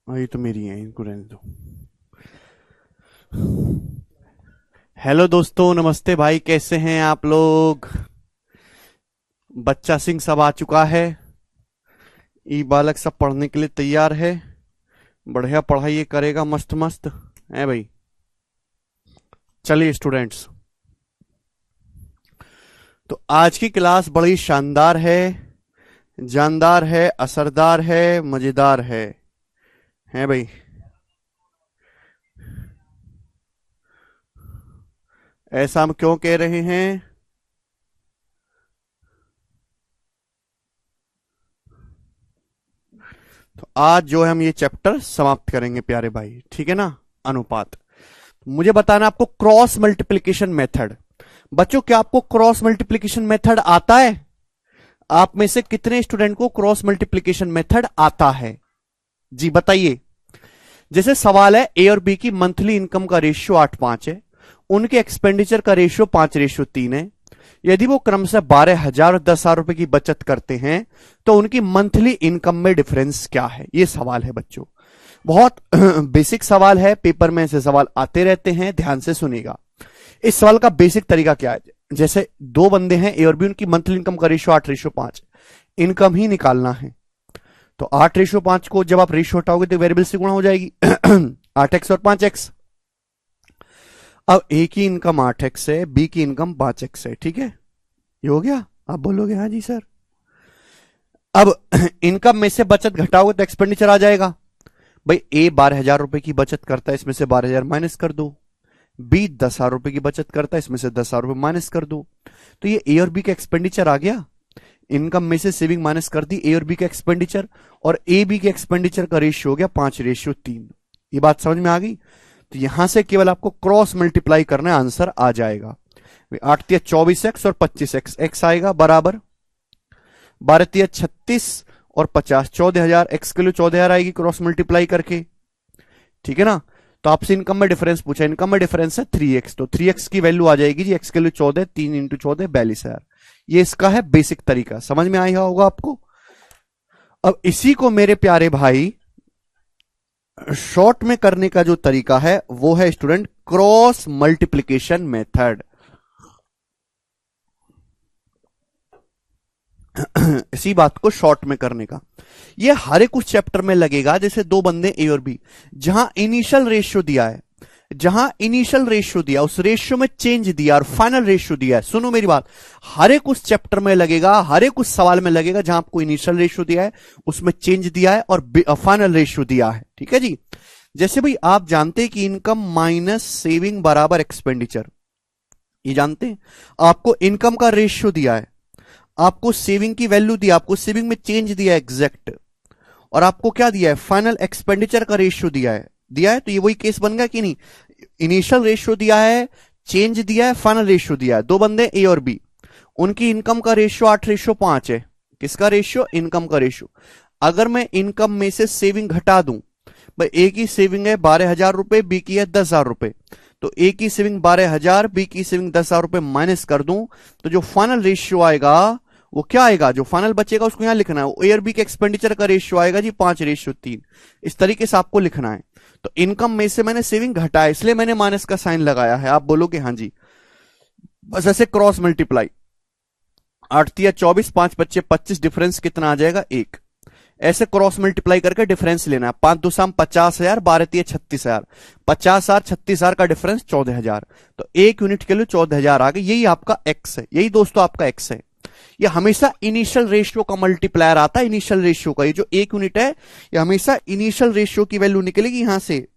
ये तो मेरी है, इनको रहने दो। हेलो दोस्तों, नमस्ते भाई, कैसे हैं आप लोग। बच्चा सिंह सब आ चुका है। ई बालक सब पढ़ने के लिए तैयार है। बढ़िया पढ़ाई ये करेगा, मस्त मस्त है भाई। चलिए स्टूडेंट्स, तो आज की क्लास बड़ी शानदार है, जानदार है, असरदार है, मजेदार है भाई। ऐसा हम क्यों कह रहे हैं? तो आज जो है हम ये चैप्टर समाप्त करेंगे प्यारे भाई, ठीक है ना। अनुपात। मुझे बताना आपको क्रॉस मल्टीप्लिकेशन मेथड। बच्चों, क्या आपको क्रॉस मल्टीप्लिकेशन मेथड आता है? आप में से कितने स्टूडेंट को क्रॉस मल्टीप्लिकेशन मेथड आता है? जी बताइए। जैसे सवाल है, ए और बी की मंथली इनकम का रेशियो 8:5 है, उनके एक्सपेंडिचर का रेशियो 5:3 है। यदि वो क्रमशः 12,000 और 10,000 रुपए की बचत करते हैं तो उनकी मंथली इनकम में डिफरेंस क्या है? ये सवाल है बच्चों। बहुत बेसिक सवाल है, पेपर में ऐसे सवाल आते रहते हैं, ध्यान से सुनिएगा। इस सवाल का बेसिक तरीका क्या है? जैसे दो बंदे हैं ए और बी, उनकी मंथली इनकम का रेशियो 8:5, इनकम ही निकालना है। तो 8:5 को जब आप रेशियो हटाओगे तो वेरिएबल से गुणा हो जाएगी 8x और 5x। अब ए की इनकम 8x है, बी की इनकम 5x है, ठीक है। ये हो गया। आप बोलोगे हाँ जी सर। अब इनकम में से बचत घटाओगे तो एक्सपेंडिचर आ जाएगा। भाई ए 12,000 रुपए की बचत करता है, इसमें से 12,000 माइनस कर दो। बी 10,000 रुपए की बचत करता है, इसमें से 10,000 रुपए माइनस कर दो। तो ये ए और बी का एक्सपेंडिचर आ गया। इनकम में से सेविंग माइनस कर दी, ए और बी का एक्सपेंडिचर, और ए बी के एक्सपेंडिचर का रेशियो हो गया 5:3। ये बात समझ में आ गई। तो यहां से केवल आपको क्रॉस मल्टीप्लाई करना है, आंसर आ जाएगा। 8×3 = 24x और 25x, x आएगा बराबर 12×3 = 36 और 50 14,000, x के लिए 14,000 आएगी क्रॉस मल्टीप्लाई करके, ठीक है ना। तो आपसे इनकम में डिफरेंस पूछा, इनकम में डिफरेंस है 3x, तो 3x की वैल्यू आ जाएगी जी, x के लिए 14, 3 × 14 42,000। ये इसका है बेसिक तरीका, समझ में आया होगा आपको। अब इसी को मेरे प्यारे भाई शॉर्ट में करने का जो तरीका है वो है स्टूडेंट क्रॉस मल्टीप्लिकेशन मेथड। इसी बात को शॉर्ट में करने का, ये हर एक उस चैप्टर में लगेगा। जैसे दो बंदे ए और बी, जहां इनिशियल रेशियो दिया है, जहां इनिशियल रेशियो दिया उस रेशियो में चेंज दिया और फाइनल रेशियो दिया है। सुनो मेरी बात, हर एक उस चैप्टर में लगेगा, हर एक उस सवाल में लगेगा जहां आपको इनिशियल रेशियो दिया है, उसमें चेंज दिया है और फाइनल रेशियो दिया है, ठीक है जी। जैसे भाई आप जानते हैं कि इनकम माइनस सेविंग बराबर एक्सपेंडिचर, ये जानते हैं। आपको इनकम का रेशियो दिया है, आपको सेविंग की वैल्यू दी, आपको सेविंग में चेंज दिया एग्जैक्ट, और आपको क्या दिया है? फाइनल एक्सपेंडिचर का रेशियो दिया है। तो ये वही केस बन गया कि नहीं? इनिशियल रेशियो दिया है, चेंज दिया है, फाइनल रेशियो दिया है। दो बंदे ए और बी, उनकी इनकम का रेशियो 8:5 है। किसका रेशियो? इनकम का रेशियो। अगर मैं इनकम में से सेविंग घटा दूं, भाई ए की सेविंग है 12,000 रुपए, बी की है 10,000 रुपए, तो ए की सेविंग 12,000, बी की सेविंग 10,000 रुपए माइनस कर दूं, तो जो फाइनल रेशियो आएगा वो क्या आएगा? जो फाइनल बचेगा उसको यहां लिखना है। ए और बी के एक्सपेंडिचर का रेशियो आएगा जी 5:3। इस तरीके से आपको लिखना है। तो इनकम में से मैंने सेविंग घटाया, इसलिए मैंने माइनस का साइन लगाया है। आप बोलोगे हाँ जी, बस ऐसे क्रॉस मल्टीप्लाई। 8×3 = 24, 5×5 = 25, डिफरेंस कितना आ जाएगा? 1। ऐसे क्रॉस मल्टीप्लाई करके डिफरेंस लेना है। 5×2 = 50,000, 12×3 = 36,000, 50,000 36,000 का डिफरेंस 14,000। तो एक यूनिट के लिए 14,000 आ गए। यही आपका एक्स है, यही दोस्तों आपका एक्स है। ये हमेशा इनिशियल रेशियो का मल्टीप्लायर आता है। इनिशियल रेशियो का ये जो 1 यूनिट है, ये हमेशा इनिशियल रेशियो की वैल्यू निकलेगी यहां से।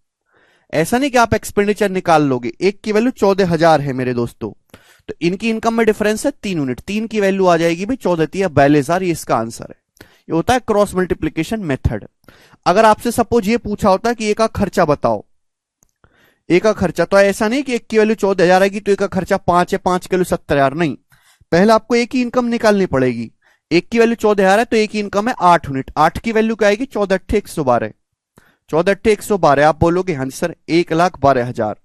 ऐसा नहीं कि आप एक्सपेंडिचर निकाल लोगे। एक की वैल्यू 14,000 है मेरे दोस्तों, तो इनकी इनकम में डिफरेंस है 3 यूनिट, 3 की वैल्यू आ जाएगी भाई 14 42,000। ये इसका आंसर है। ये होता है क्रॉस मल्टीप्लीकेशन मेथड। अगर आपसे सपोज ये पूछा होता है कि एक का खर्चा बताओ, एक का खर्चा, तो ऐसा नहीं कि एक की वैल्यू 14,000 आएगी तो एक का खर्चा 5 है, 5 की वैल्यू 70,000, नहीं। पहले आपको एक ही इनकम निकालनी पड़ेगी। एक की वैल्यू 14,000 है तो एक की इनकम है 8 यूनिट, 8 की वैल्यू क्या आएगी? 14×8 = 112, 14×8 = 112। आप बोलोगे हाँ सर 1,12,000,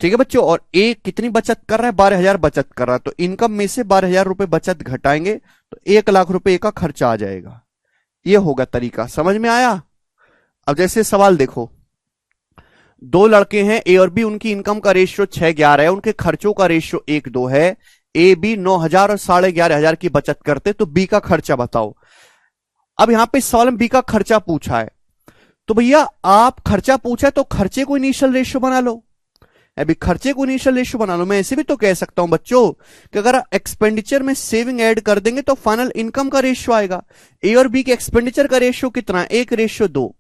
ठीक है बच्चों। और ए कितनी बचत कर रहा है? 12,000 बचत कर रहा है, तो इनकम में से 12,000 रुपए बचत घटाएंगे तो 1,00,000 रुपए का खर्चा आ जाएगा। ये होगा तरीका, समझ में आया। अब जैसे सवाल देखो, दो लड़के हैं ए और बी, उनकी इनकम का रेशियो 6:11 है, उनके खर्चों का रेशियो 1:2 है। ए बी 9,000 और 11,500 की बचत करते, तो बी का खर्चा बताओ। अब यहां पे सवाल में बी का खर्चा पूछा है, तो भैया आप खर्चा पूछा है तो खर्चे को इनिशियल रेशियो बना लो। अभी खर्चे को इनिशियल रेशियो बना लो। मैं ऐसे भी तो कह सकता हूं बच्चों कि अगर एक्सपेंडिचर में सेविंग ऐड कर देंगे तो फाइनल इनकम का रेशियो आएगा। ए और बी के एक्सपेंडिचर का रेशियो कितना है, 1:2।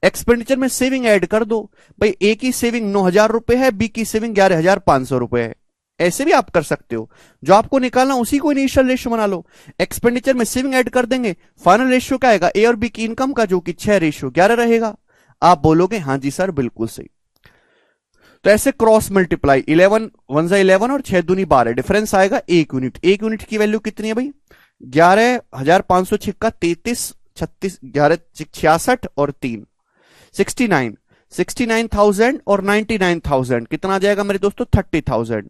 एक्सपेंडिचर में सेविंग ऐड कर दो भाई, ए की सेविंग 9,000 रुपए है, बी की सेविंग 11,500 रुपए है। ऐसे भी आप कर सकते हो, जो आपको निकालना उसी को इनिशियल रेशियो बना लो। एक्सपेंडिचर में सेविंग ऐड कर देंगे, फाइनल रेशियो क्या आएगा, ए और बी की इनकम का, जो कि 6:11 रहेगा। आप बोलोगे हां जी सर बिल्कुल सही। तो ऐसे क्रॉस मल्टीप्लाई, 11 1 11 और 6 दूनी 12, डिफरेंस आएगा 1 यूनिट। 1 यूनिट की वैल्यू कितनी है भाई, 11,500 छिक्का 33, 36, 11 66 और 3 69, 69,000 और 99,000 कितना आ जाएगा मेरे दोस्तों, 30,000।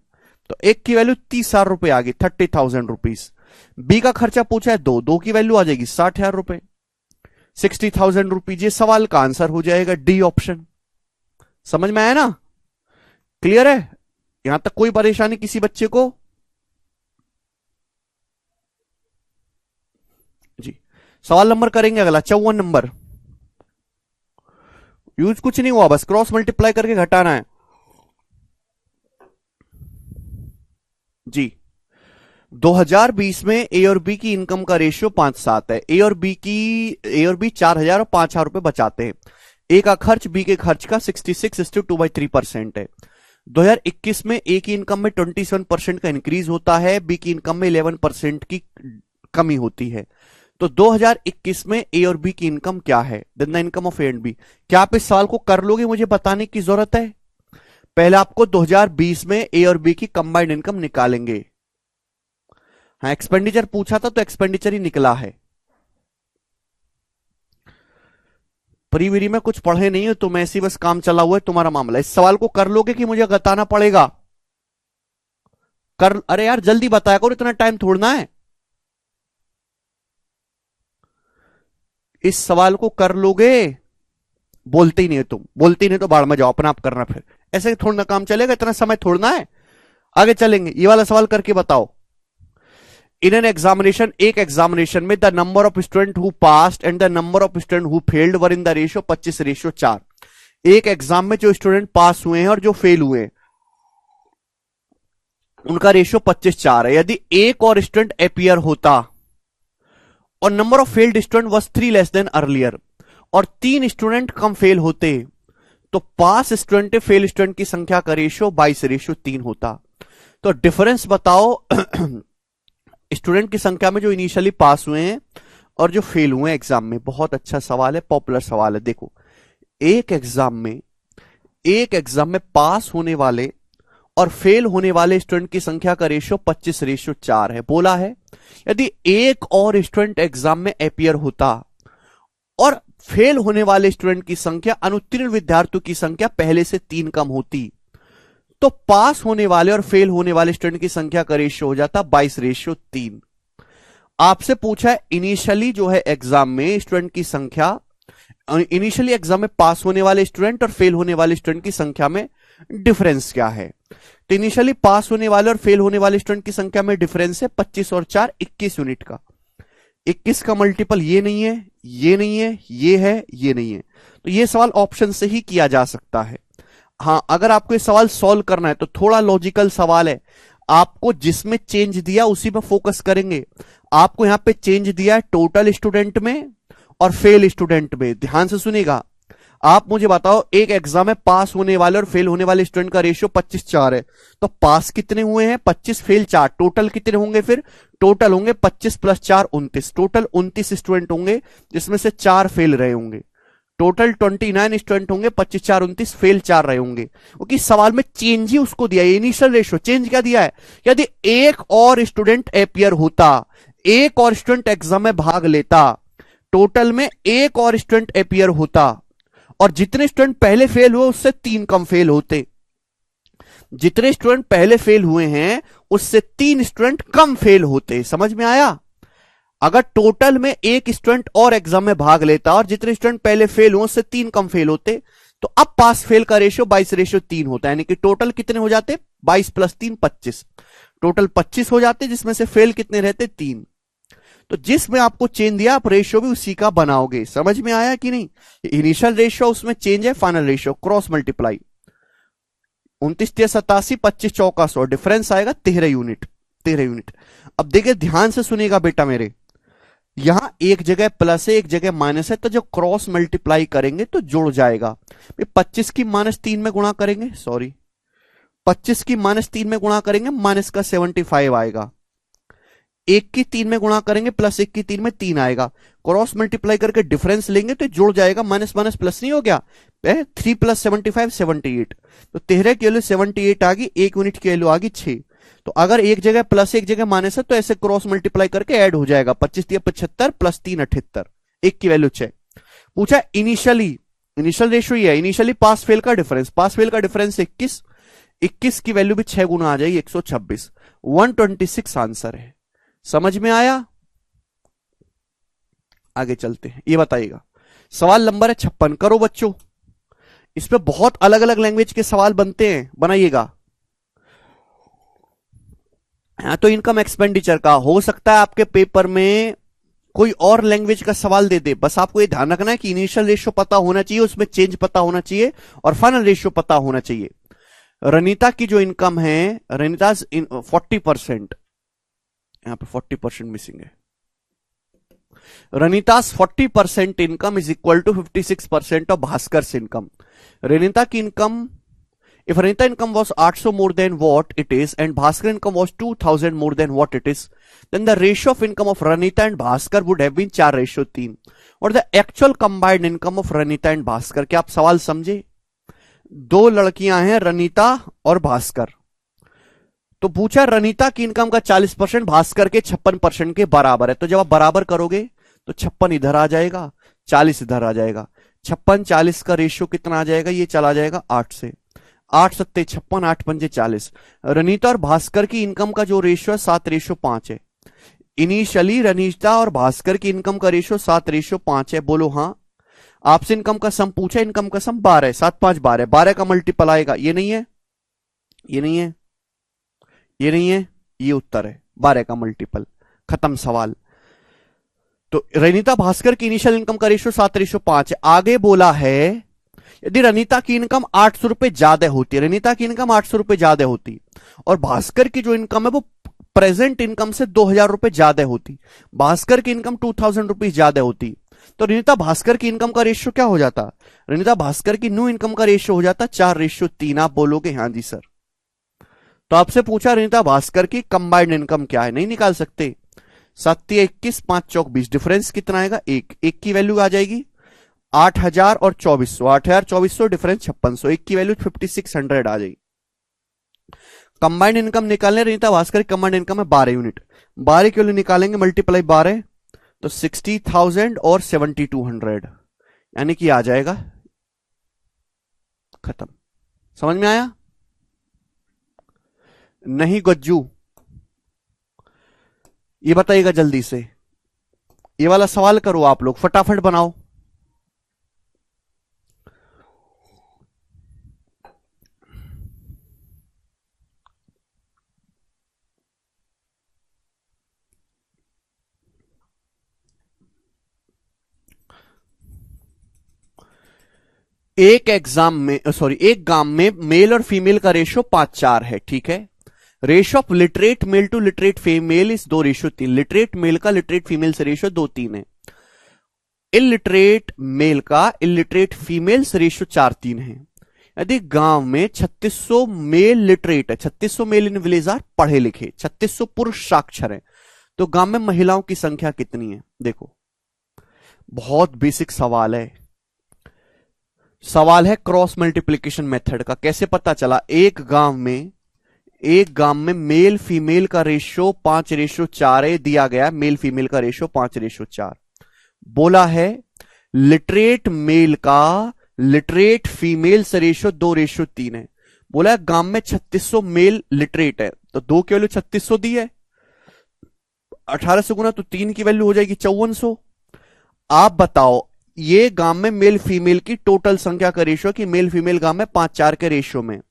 तो एक की वैल्यू 30,000 रुपए आ गई, 30,000 रुपीज। बी का खर्चा पूछा है दो की वैल्यू आ जाएगी 60,000 रुपए, 60,000 रुपीज। ये सवाल का आंसर हो जाएगा डी ऑप्शन। समझ में आया ना, क्लियर है यहां तक, कोई परेशानी किसी बच्चे को जी। सवाल नंबर करेंगे अगला 54 नंबर। यूज कुछ नहीं हुआ, बस क्रॉस मल्टीप्लाई करके घटाना है जी। 2020 में ए और बी की इनकम का रेशियो 5:7 है। ए और बी 4,000 और 5,000 रुपए बचाते हैं। ए का खर्च बी के खर्च का 66:2/3% है। 2021 में ए की इनकम में 27% का इंक्रीज होता है, बी की इनकम में 11% की कमी होती है। तो 2021 में ए और बी की इनकम क्या है, then the income of A and B. क्या आप इस सवाल को कर लोगे, मुझे बताने की जरूरत है। पहले आपको 2020 में ए और बी की कंबाइंड इनकम निकालेंगे। हाँ एक्सपेंडिचर पूछा था तो एक्सपेंडिचर ही निकला है। प्रीविरी में कुछ पढ़े नहीं हो तो मैं ऐसी बस काम चला हुआ है तुम्हारा मामला। इस सवाल को कर लोगे कि मुझे बताना पड़ेगा, कर, अरे यार जल्दी बताया करो, इतना टाइम थोड़ना है। इस सवाल को कर लोगे, बोलते ही नहीं है तुम, बोलते ही नहीं तो बाढ़ में जाओ, अपना आप करना फिर। ऐसे थोड़ा काम चलेगा, इतना समय थोड़ना है। आगे चलेंगे, ये वाला सवाल करके बताओ। इन एन एग्जामिनेशन, एक एग्जामिनेशन में the number of student who passed and the number of student who failed were in the ratio 25:4। एक एग्जाम में जो स्टूडेंट पास हुए हैं और जो फेल हुए हैं उनका रेशियो 25:4 है। यदि एक और स्टूडेंट अपीयर होता और number of failed student was 3 less than earlier, और 3 स्टूडेंट कम फेल होते, तो पास स्टूडेंट फेल स्टूडेंट की संख्या का रेशियो 22:3 होता। तो डिफरेंस बताओ स्टूडेंट की संख्या में जो इनिशियली पास हुए हैं और जो फेल हुए एग्जाम में। बहुत अच्छा सवाल है, पॉपुलर सवाल है। देखो एक एग्जाम में पास होने वाले और फेल होने वाले स्टूडेंट की संख्या का रेशियो 25:4 है। बोला है यदि एक और स्टूडेंट एग्जाम में अपीयर होता और फेल होने वाले स्टूडेंट की संख्या, अनुत्तीर्ण विद्यार्थियों की संख्या पहले से 3 कम होती, तो पास होने वाले और फेल होने वाले स्टूडेंट की संख्या का रेशियो हो जाता 22:3। आपसे पूछा है इनिशियली जो है एग्जाम में स्टूडेंट की संख्या, इनिशियली एग्जाम में पास होने वाले स्टूडेंट और फेल होने वाले स्टूडेंट की संख्या में डिफरेंस क्या है। तो इनिशियली पास होने वाले और फेल होने वाले स्टूडेंट की संख्या में डिफरेंस है 25 और 4 21 यूनिट का। 21 का मल्टीपल ये नहीं है, ये नहीं है, ये है, ये नहीं है। तो ये सवाल ऑप्शन से ही किया जा सकता है। हाँ अगर आपको ये सवाल सॉल्व करना है तो थोड़ा लॉजिकल सवाल है, आपको जिसमें चेंज दिया उसी में फोकस करेंगे। आपको यहां पे चेंज दिया है टोटल स्टूडेंट में और फेल स्टूडेंट में। ध्यान से सुनिएगा, आप मुझे बताओ एक एग्जाम में पास होने वाले और फेल होने वाले स्टूडेंट का रेशियो 25:4 है, तो पास कितने हुए हैं 25, फेल 4, टोटल कितने होंगे फिर, टोटल होंगे 25 + 4 29, टोटल 29 स्टूडेंट होंगे जिसमें से 4 फेल रहे होंगे। टोटल 29 स्टूडेंट होंगे, 25 4 29, फेल 4 रहे होंगे। क्योंकि सवाल में चेंज ही उसको दिया है, इनिशियल रेशियो। चेंज क्या दिया है, यदि एक और स्टूडेंट अपीयर होता, एक और स्टूडेंट एग्जाम में भाग लेता, टोटल में एक और स्टूडेंट अपीयर होता और जितने स्टूडेंट पहले फेल हुए उससे 3 कम फेल होते। जितने स्टूडेंट पहले फेल हुए हैं उससे 3 स्टूडेंट कम फेल होते। समझ में आया। अगर टोटल में एक स्टूडेंट और एग्जाम में भाग लेता और जितने स्टूडेंट पहले फेल हुए उससे 3 कम फेल होते, तो अब पास फेल का रेशियो 22:3 होता है, यानी कि टोटल कितने हो जाते? 22 + 3 25, टोटल 25 हो जाते, जिसमें से फेल कितने रहते? 3। तो जिसमें आपको चेंज दिया आप रेशियो भी उसी का बनाओगे। समझ में आया कि नहीं? इनिशियल रेशियो उसमें चेंज है, final ratio cross multiply. 29 × 87, 25 × 100, difference आएगा 13 यूनिट, 13 यूनिट। अब देखिए ध्यान से सुनिएगा बेटा मेरे, यहां एक जगह प्लस है एक जगह माइनस है, तो जो क्रॉस मल्टीप्लाई करेंगे तो जुड़ जाएगा। 25 की -3 में गुणा करेंगे, सॉरी 25 की -3 में गुणा करेंगे, माइनस का 75 आएगा। 1 की 3 में गुणा करेंगे, प्लस 1 की 3 में 3 आएगा। क्रॉस मल्टीप्लाई करके डिफरेंस लेंगे तो जुड़ जाएगा, माइनस माइनस प्लस नहीं हो गया, 3 + 75 78। तो 13 की वैल्यू 78 आ गई, 1 यूनिट की वैल्यू आ गई 6। तो अगर एक जगह प्लस एक जगह माइनस है तो ऐसे क्रॉस मल्टीप्लाई करके ऐड हो जाएगा, 25 × 75 + 3 78, 1 की वैल्यू 6। पूछा इनिशियल रेशियो ये है, इनिशियली पास फेल का डिफरेंस, पास फेल का डिफरेंस 21, 21 की वैल्यू भी 6 गुना आ जाएगी, 126, 126 आंसर है। समझ में आया? आगे चलते हैं, ये बताइएगा सवाल नंबर है 56, करो बच्चों। इस पे बहुत अलग अलग लैंग्वेज के सवाल बनते हैं, बनाइएगा। तो इनकम एक्सपेंडिचर का हो सकता है आपके पेपर में कोई और लैंग्वेज का सवाल दे दे, बस आपको ये ध्यान रखना है कि इनिशियल रेशियो पता होना चाहिए, उसमें चेंज पता होना चाहिए और फाइनल रेशियो पता होना चाहिए। रनीता की जो इनकम है, रनीता 40%, यहां पे 40% मिसिंग है। Ranita's 40% income is equal to 56% of Bhaskar's income. Ranita की income, if Ranita income was 800 more than what it is and Bhaskar income was 2000 more than what it is, then the ratio of income of Ranita and Bhaskar would have been 4:3, और the actual combined income of Ranita and Bhaskar। क्या आप सवाल समझे? दो लड़कियां हैं रनीता और भास्कर, तो पूछा रनीता की इनकम का 40% भास्कर के 56% के बराबर है, तो जब आप बराबर करोगे तो 56 इधर आ जाएगा, 40 इधर आ जाएगा, 56 40 का रेशियो कितना आ जाएगा? ये चला जाएगा 8 से, 8 सत्ते 56, 8 पंजे 40। रनीता और भास्कर की इनकम का जो रेशियो है 7:5 है। इनिशियली रनीता और भास्कर की इनकम का रेशियो 7:5 है, बोलो हाँ। आपसे इनकम का सम पूछा, इनकम का सम 12 है, 7 5 12, 12 का मल्टीपल आएगा, ये नहीं है, ये नहीं है, ये नहीं है, ये उत्तर है 12 का मल्टीपल, खत्म सवाल। तो रनीता भास्कर की इनिशियल इनकम का रेशियो 7:5 है। आगे बोला है यदि रनीता की इनकम 800 रुपए ज्यादा होती है, रनीता की इनकम 800 रुपए ज्यादा होती और भास्कर की जो इनकम है वो प्रेजेंट इनकम से 2000 रुपए ज्यादा होती, भास्कर की इनकम 2000 रुपीज ज्यादा होती, तो रनीता भास्कर की इनकम का रेशियो क्या हो जाता? रनीता भास्कर की न्यू इनकम का रेशियो हो जाता 4:3। आप बोलोगे हाँ जी सर। तो आपसे पूछा रनीता भास्कर की कंबाइंड इनकम क्या है, नहीं निकाल सकते। 7 21, 5 चौक 20, डिफरेंस कितना आएगा? 1, 1 की वैल्यू आ जाएगी 8000 और 2400, 8000 2400 डिफरेंस 5600, 1 की वैल्यू 5600 आ जाएगी। कंबाइंड इनकम निकालने, रनीता भास्कर की कंबाइंड इनकम है 12 यूनिट, 12 की वैल्यू निकालेंगे मल्टीप्लाई 12 तो 60,000 और 7200, यानी कि आ जाएगा, खत्म। समझ में आया? नहीं गज्जू, ये बताइएगा जल्दी से, ये वाला सवाल करो आप लोग, फटाफट बनाओ। एक गांव में मेल और फीमेल का रेशियो 5:4 है, ठीक है। Ratio of literate male to literate female is 2:3, literate male का लिटरेट फीमेल से रेशियो 2:3 है। इलिटरेट मेल का इलिटरेट फीमेल से रेशियो 4:3 है। यदि गांव में 3600 मेल लिटरेट है, 3600 मेल इन विलेज आर पढ़े लिखे, 3600 पुरुष साक्षर है, तो गांव में महिलाओं की संख्या कितनी है? देखो बहुत बेसिक सवाल है, सवाल है क्रॉस मल्टीप्लीकेशन मेथड का। कैसे पता चला? एक गांव में मेल फीमेल का रेशियो 5:4 है, दिया गया मेल फीमेल का रेशियो 5:4। बोला है लिटरेट मेल का लिटरेट फीमेल से रेशियो 2:3 है। बोला है गांव में 3600 मेल लिटरेट है, तो 2 की वैल्यू 3600 दी है। 18 से गुना तो 3 की वैल्यू हो जाएगी 5400। आप बताओ ये गांव में मेल फीमेल की टोटल संख्या का रेशियो कि मेल फीमेल गांव में 5-4 के रेशियो में,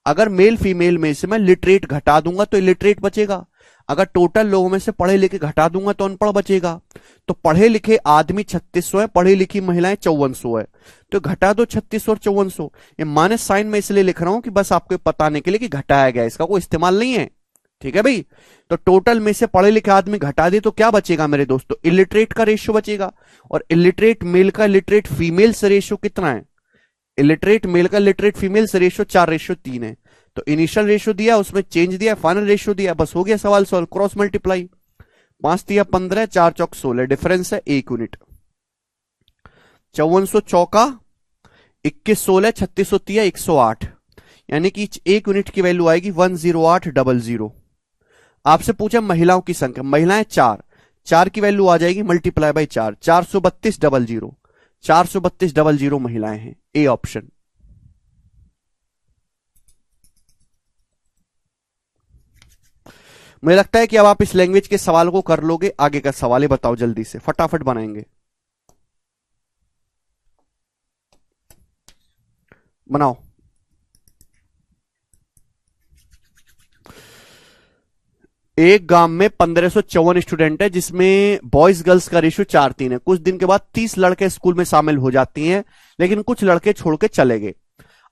अगर मेल फीमेल में से मैं लिटरेट घटा दूंगा तो इलिटरेट बचेगा, अगर टोटल लोगों में से पढ़े लिखे घटा दूंगा तो अनपढ़ बचेगा। तो पढ़े लिखे आदमी 3600 है, पढ़ी लिखी महिलाएं 5400 है, तो घटा दो 3600 और 5400। ये माइनस साइन में इसलिए लिख रहा हूं कि बस आपको बताने के लिए कि घटाया गया, इसका कोई इस्तेमाल नहीं है, ठीक है भाई। तो टोटल में से पढ़े लिखे आदमी घटा दे तो क्या बचेगा मेरे दोस्तों, इलिटरेट का रेशियो बचेगा। और इलिटरेट मेल का इलिटरेट फीमेल से रेशियो कितना है, इलिटरेट मेल का इलिटरेट फीमेल से रेशियो 4:3 है। तो इनिशियल रेशियो दिया, उसमें चेंज दिया, फाइनल रेशियो दिया, बस हो गया सवाल सॉल्व। क्रॉस मल्टीप्लाई, 5 तिया 15, 4 चौक 16, डिफरेंस है 1 यूनिट। 5400 चौका 21 16, 3600 तिया 108, यानी कि 1 यूनिट की वैल्यू आएगी 10800। आपसे पूछा महिलाओं की संख्या, महिलाएं 4 की वैल्यू आ जाएगी मल्टीप्लाई बाई 4, 43200, 43200 महिलाएं हैं, ए ऑप्शन। मुझे लगता है कि अब आप इस लैंग्वेज के सवाल को कर लोगे। आगे का सवाल बताओ जल्दी से, फटाफट बनाएंगे, बनाओ। एक गांव में 1554 स्टूडेंट है, जिसमें बॉयज गर्ल्स का रेशियो 4:3 है। कुछ दिन के बाद 30 लड़के स्कूल में शामिल हो जाती हैं, लेकिन कुछ लड़के छोड़ के चले गए।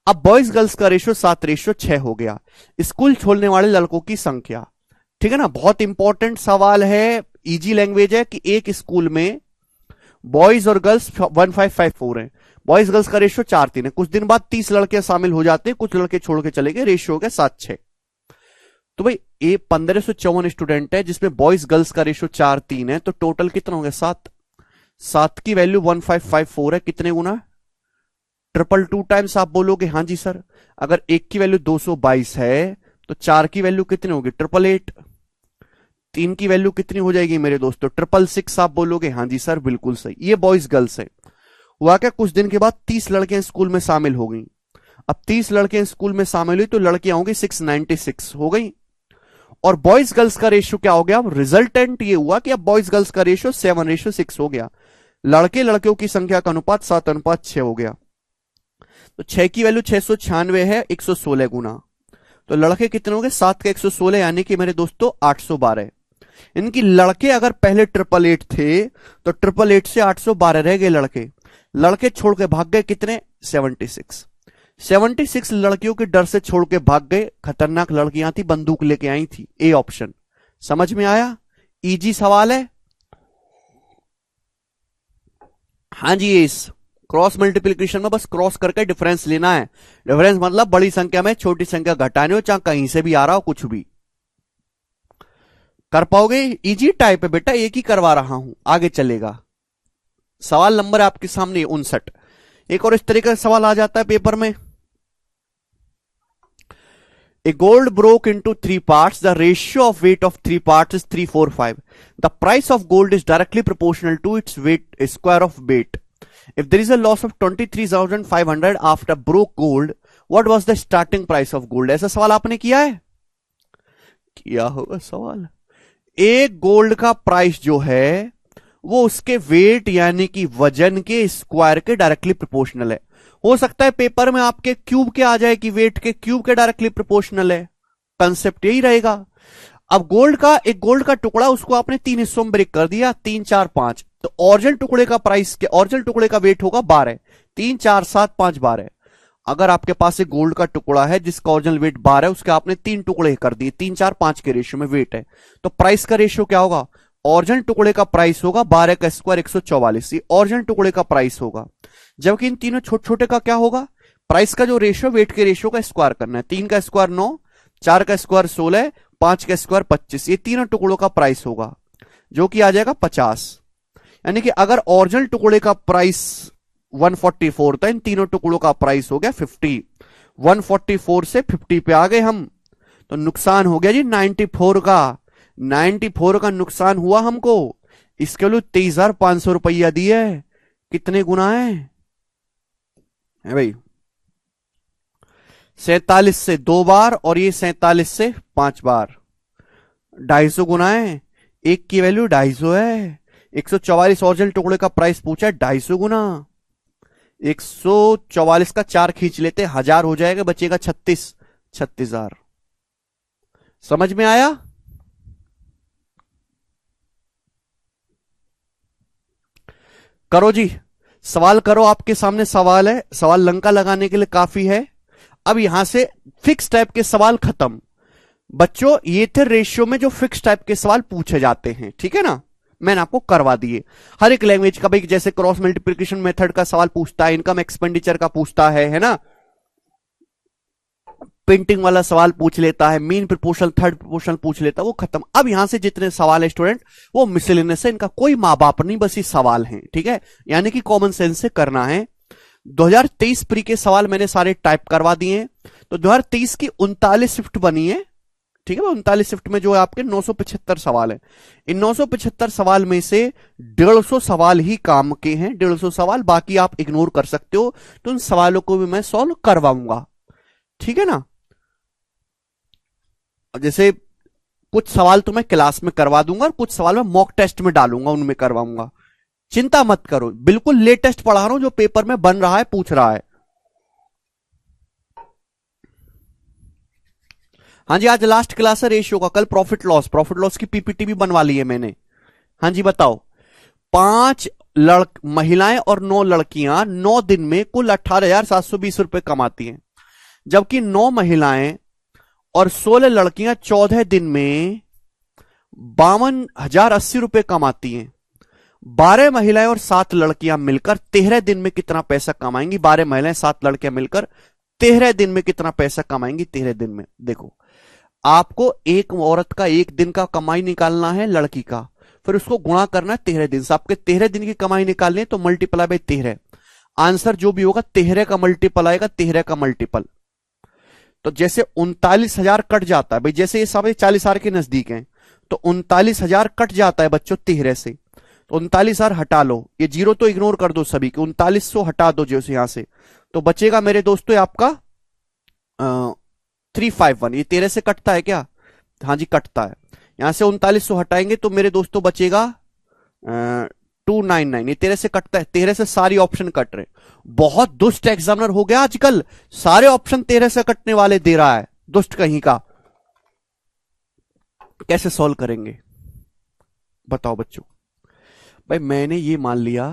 अब बॉयज गर्ल्स का रेशियो 7:6 हो गया। स्कूल छोड़ने वाले लड़कों की संख्या, ठीक है ना, बहुत इंपॉर्टेंट सवाल है, इजी लैंग्वेज है कि एक स्कूल में बॉयज और गर्ल्स 1554 है, बॉयज गर्ल्स का रेशियो 4:3 है। कुछ दिन बाद 30 लड़के शामिल हो जाते हैं, कुछ लड़के छोड़ के चले गए, रेशियो हो गया 7:6। तो भाई ये 1554 स्टूडेंट है, जिसमें बॉयज गर्ल्स का रेशियो 4:3 है, तो टोटल कितना हो गया 7। 7 की वैल्यू 1554 है, कितने गुना, 222 टाइम्स। आप बोलोगे हाँ जी सर, अगर 1 की वैल्यू 222 है तो 4 की वैल्यू कितनी होगी 888, 3 की वैल्यू कितनी हो जाएगी मेरे दोस्तों 666। आप बोलोगे हाँ जी सर बिल्कुल सही। ये बॉयज गर्ल्स है। हुआ क्या, कुछ दिन के बाद 30 लड़कियां स्कूल में शामिल हो गई। अब 30 लड़कियां स्कूल में शामिल हुई तो लड़कियां होंगी 696 हो गई, और बॉयज गर्ल्स का रेशियो क्या हो गया, अब रिजल्टेंट ये हुआ कि अब बॉयज गर्ल्स का रेशियो 7:6 हो गया। लड़के लड़कियों की संख्या का अनुपात 7:6 हो गया। तो 6 की वैल्यू 696 है, 116 गुना, तो लड़के कितने हो गए 7 का 116, यानी कि मेरे दोस्तों 812। इनकी लड़के अगर पहले 888 थे तो 888 से 812 रह गए लड़के, लड़के छोड़ के भाग गए कितने 76 लड़कियों के डर से छोड़ के भाग गए। खतरनाक लड़कियां थी, बंदूक लेके आई थी, ए ऑप्शन। समझ में आया, इजी सवाल है। हाँ जी, इस क्रॉस मल्टीप्लीकेशन में बस क्रॉस करके डिफरेंस लेना है। डिफरेंस मतलब बड़ी संख्या में छोटी संख्या घटाने हो, चाहे कहीं से भी आ रहा हो, कुछ भी कर पाओगे। इजी टाइप है बेटा, एक ही करवा रहा हूं, आगे चलेगा। सवाल नंबर आपके सामने 59। एक और इस तरीके का सवाल आ जाता है पेपर में। A gold broke into 3 parts. The ratio of weight of 3 parts is 345. The price of gold is directly proportional to its weight square of weight. If there is a loss of 23,500 after broke gold, what was the starting price of gold? ऐसा सवाल आपने किया है, किया होगा सवाल। एक gold का प्राइस जो है वो उसके वेट यानी कि वजन के स्क्वायर के डायरेक्टली प्रोपोर्शनल है। हो सकता है पेपर में आपके क्यूब के आ जाए कि वेट के क्यूब के डायरेक्टली प्रोपोर्शनल है, कंसेप्ट यही रहेगा। अब एक गोल्ड का टुकड़ा, उसको आपने 3 हिस्सों में ब्रेक कर दिया, 3 4 5, तो ओरिजिनल टुकड़े का प्राइस के ओरिजिनल टुकड़े का वेट होगा 12, 3 4 7 5 12। अगर आपके पास एक गोल्ड का टुकड़ा है जिसका ओरिजिनल वेट 12 है, उसके आपने 3 टुकड़े कर दिए, 3 4 5 के रेशियो में वेट है, तो प्राइस का रेशियो क्या होगा, ओरिजिनल टुकड़े का प्राइस होगा 12 का स्क्वायर 144, ये ओरिजिनल टुकड़े का प्राइस होगा। जबकि इन तीनों छोटे छोटे का क्या होगा, प्राइस का जो रेशियो वेट के रेशियो का स्क्वायर करना है, 3 का स्क्वायर 9, 4 का स्क्वायर 16, 5 का स्क्वायर 25, ये तीनों टुकड़ों का प्राइस होगा जो कि आ जाएगा 50। यानी कि अगर ओरिजिनल टुकड़े का प्राइस 144 था, इन तीनों टुकड़ों का प्राइस हो गया 50। 144 से 50 पे आ गए हम, तो नुकसान हो गया जी 94 का। 94 का नुकसान हुआ हमको। इसके लिए 23,500 रुपया दिए, कितने गुना है भाई, 47 से 2 बार और ये 47 से 5 बार, 250 गुना है। एक की वैल्यू 250 है। 144 ओरिजिनल टुकड़े का प्राइस पूछा है 250 गुना 144 का 4 खींच लेते 1000 हो जाएगा, बचेगा 36,000। समझ में आया? करो जी, सवाल करो, आपके सामने सवाल है, सवाल लंका लगाने के लिए काफी है। अब यहां से फिक्स टाइप के सवाल खत्म। बच्चों ये थे रेशियो में जो फिक्स टाइप के सवाल पूछे जाते हैं, ठीक है ना, मैंने आपको करवा दिए। हर एक लैंग्वेज का भाई, जैसे क्रॉस मल्टीप्लिकेशन मेथड का सवाल पूछता है, इनकम एक्सपेंडिचर का पूछता है ना, पेंटिंग वाला सवाल पूछ लेता है, मीन प्रोपोर्शनल, थर्ड प्रोपोर्शनल पूछ लेता है, वो खत्म। अब यहां से जितने सवाल है स्टूडेंट वो मिसलेनियस है, इनका कोई मां बाप नहीं, बस ये सवाल हैं, ठीक है, यानी कि कॉमन सेंस से करना है। 2023 प्री के सवाल मैंने सारे टाइप करवा दिए हैं। तो 2023 की 39 शिफ्ट बनी है, ठीक है, 39 शिफ्ट में जो है आपके 975 सवाल है। इन 975 सवाल में से 150 सवाल ही काम के हैं, 150 सवाल, बाकी आप इग्नोर कर सकते हो। तो उन सवालों को भी मैं सॉल्व करवाऊंगा, ठीक है ना। जैसे कुछ सवाल तो मैं क्लास में करवा दूंगा और कुछ सवाल मैं मॉक टेस्ट में डालूंगा, उनमें करवाऊंगा, चिंता मत करो, बिल्कुल लेटेस्ट पढ़ा रहा हूं जो पेपर में बन रहा है, पूछ रहा है। हाँ जी, आज लास्ट क्लास है रेशियो का, कल प्रॉफिट लॉस की पीपीटी भी बनवा ली है मैंने। हाँ जी बताओ, 5 महिलाएं और 9 लड़कियां 9 दिन में कुल 18,720 रुपए कमाती हैं, जबकि 9 महिलाएं और 16 लड़कियां 14 दिन में 52,080 रुपए कमाती हैं। 12 महिलाएं और 7 लड़कियां मिलकर 13 दिन में कितना पैसा कमाएंगी? 12 महिलाएं 7 लड़कियां मिलकर 13 दिन में कितना पैसा कमाएंगी? 13 दिन में देखो, आपको एक औरत का एक दिन का कमाई निकालना है, लड़की का, फिर उसको गुणा करना है 13 दिन से। आपके 13 दिन की कमाई निकालनी है तो मल्टीप्लाई बाय 13, आंसर जो भी होगा 13 का मल्टीपल आएगा, 13 का मल्टीपल। तो जैसे 39,000 कट जाता है भाई, जैसे ये सब 40,000 के नजदीक हैं, तो 39,000 कट जाता है बच्चों 13 से, तो 39,000 हटा लो, ये जीरो तो इग्नोर कर दो सभी के, 3900 हटा दो जैसे यहां से, तो बचेगा मेरे दोस्तों आपका 351। ये 13 से कटता है क्या? हाँ जी कटता है। यहां से 3900 हटाएंगे तो मेरे दोस्तों बचेगा 299। ये 13 से कटता है, 13 से सारी ऑप्शन कट रहे। बहुत दुष्ट एग्जामिनर हो गया आजकल, सारे ऑप्शन 13 से कटने वाले दे रहा है, दुष्ट कहीं का। कैसे सॉल्व करेंगे बताओ बच्चों? भाई मैंने ये मान लिया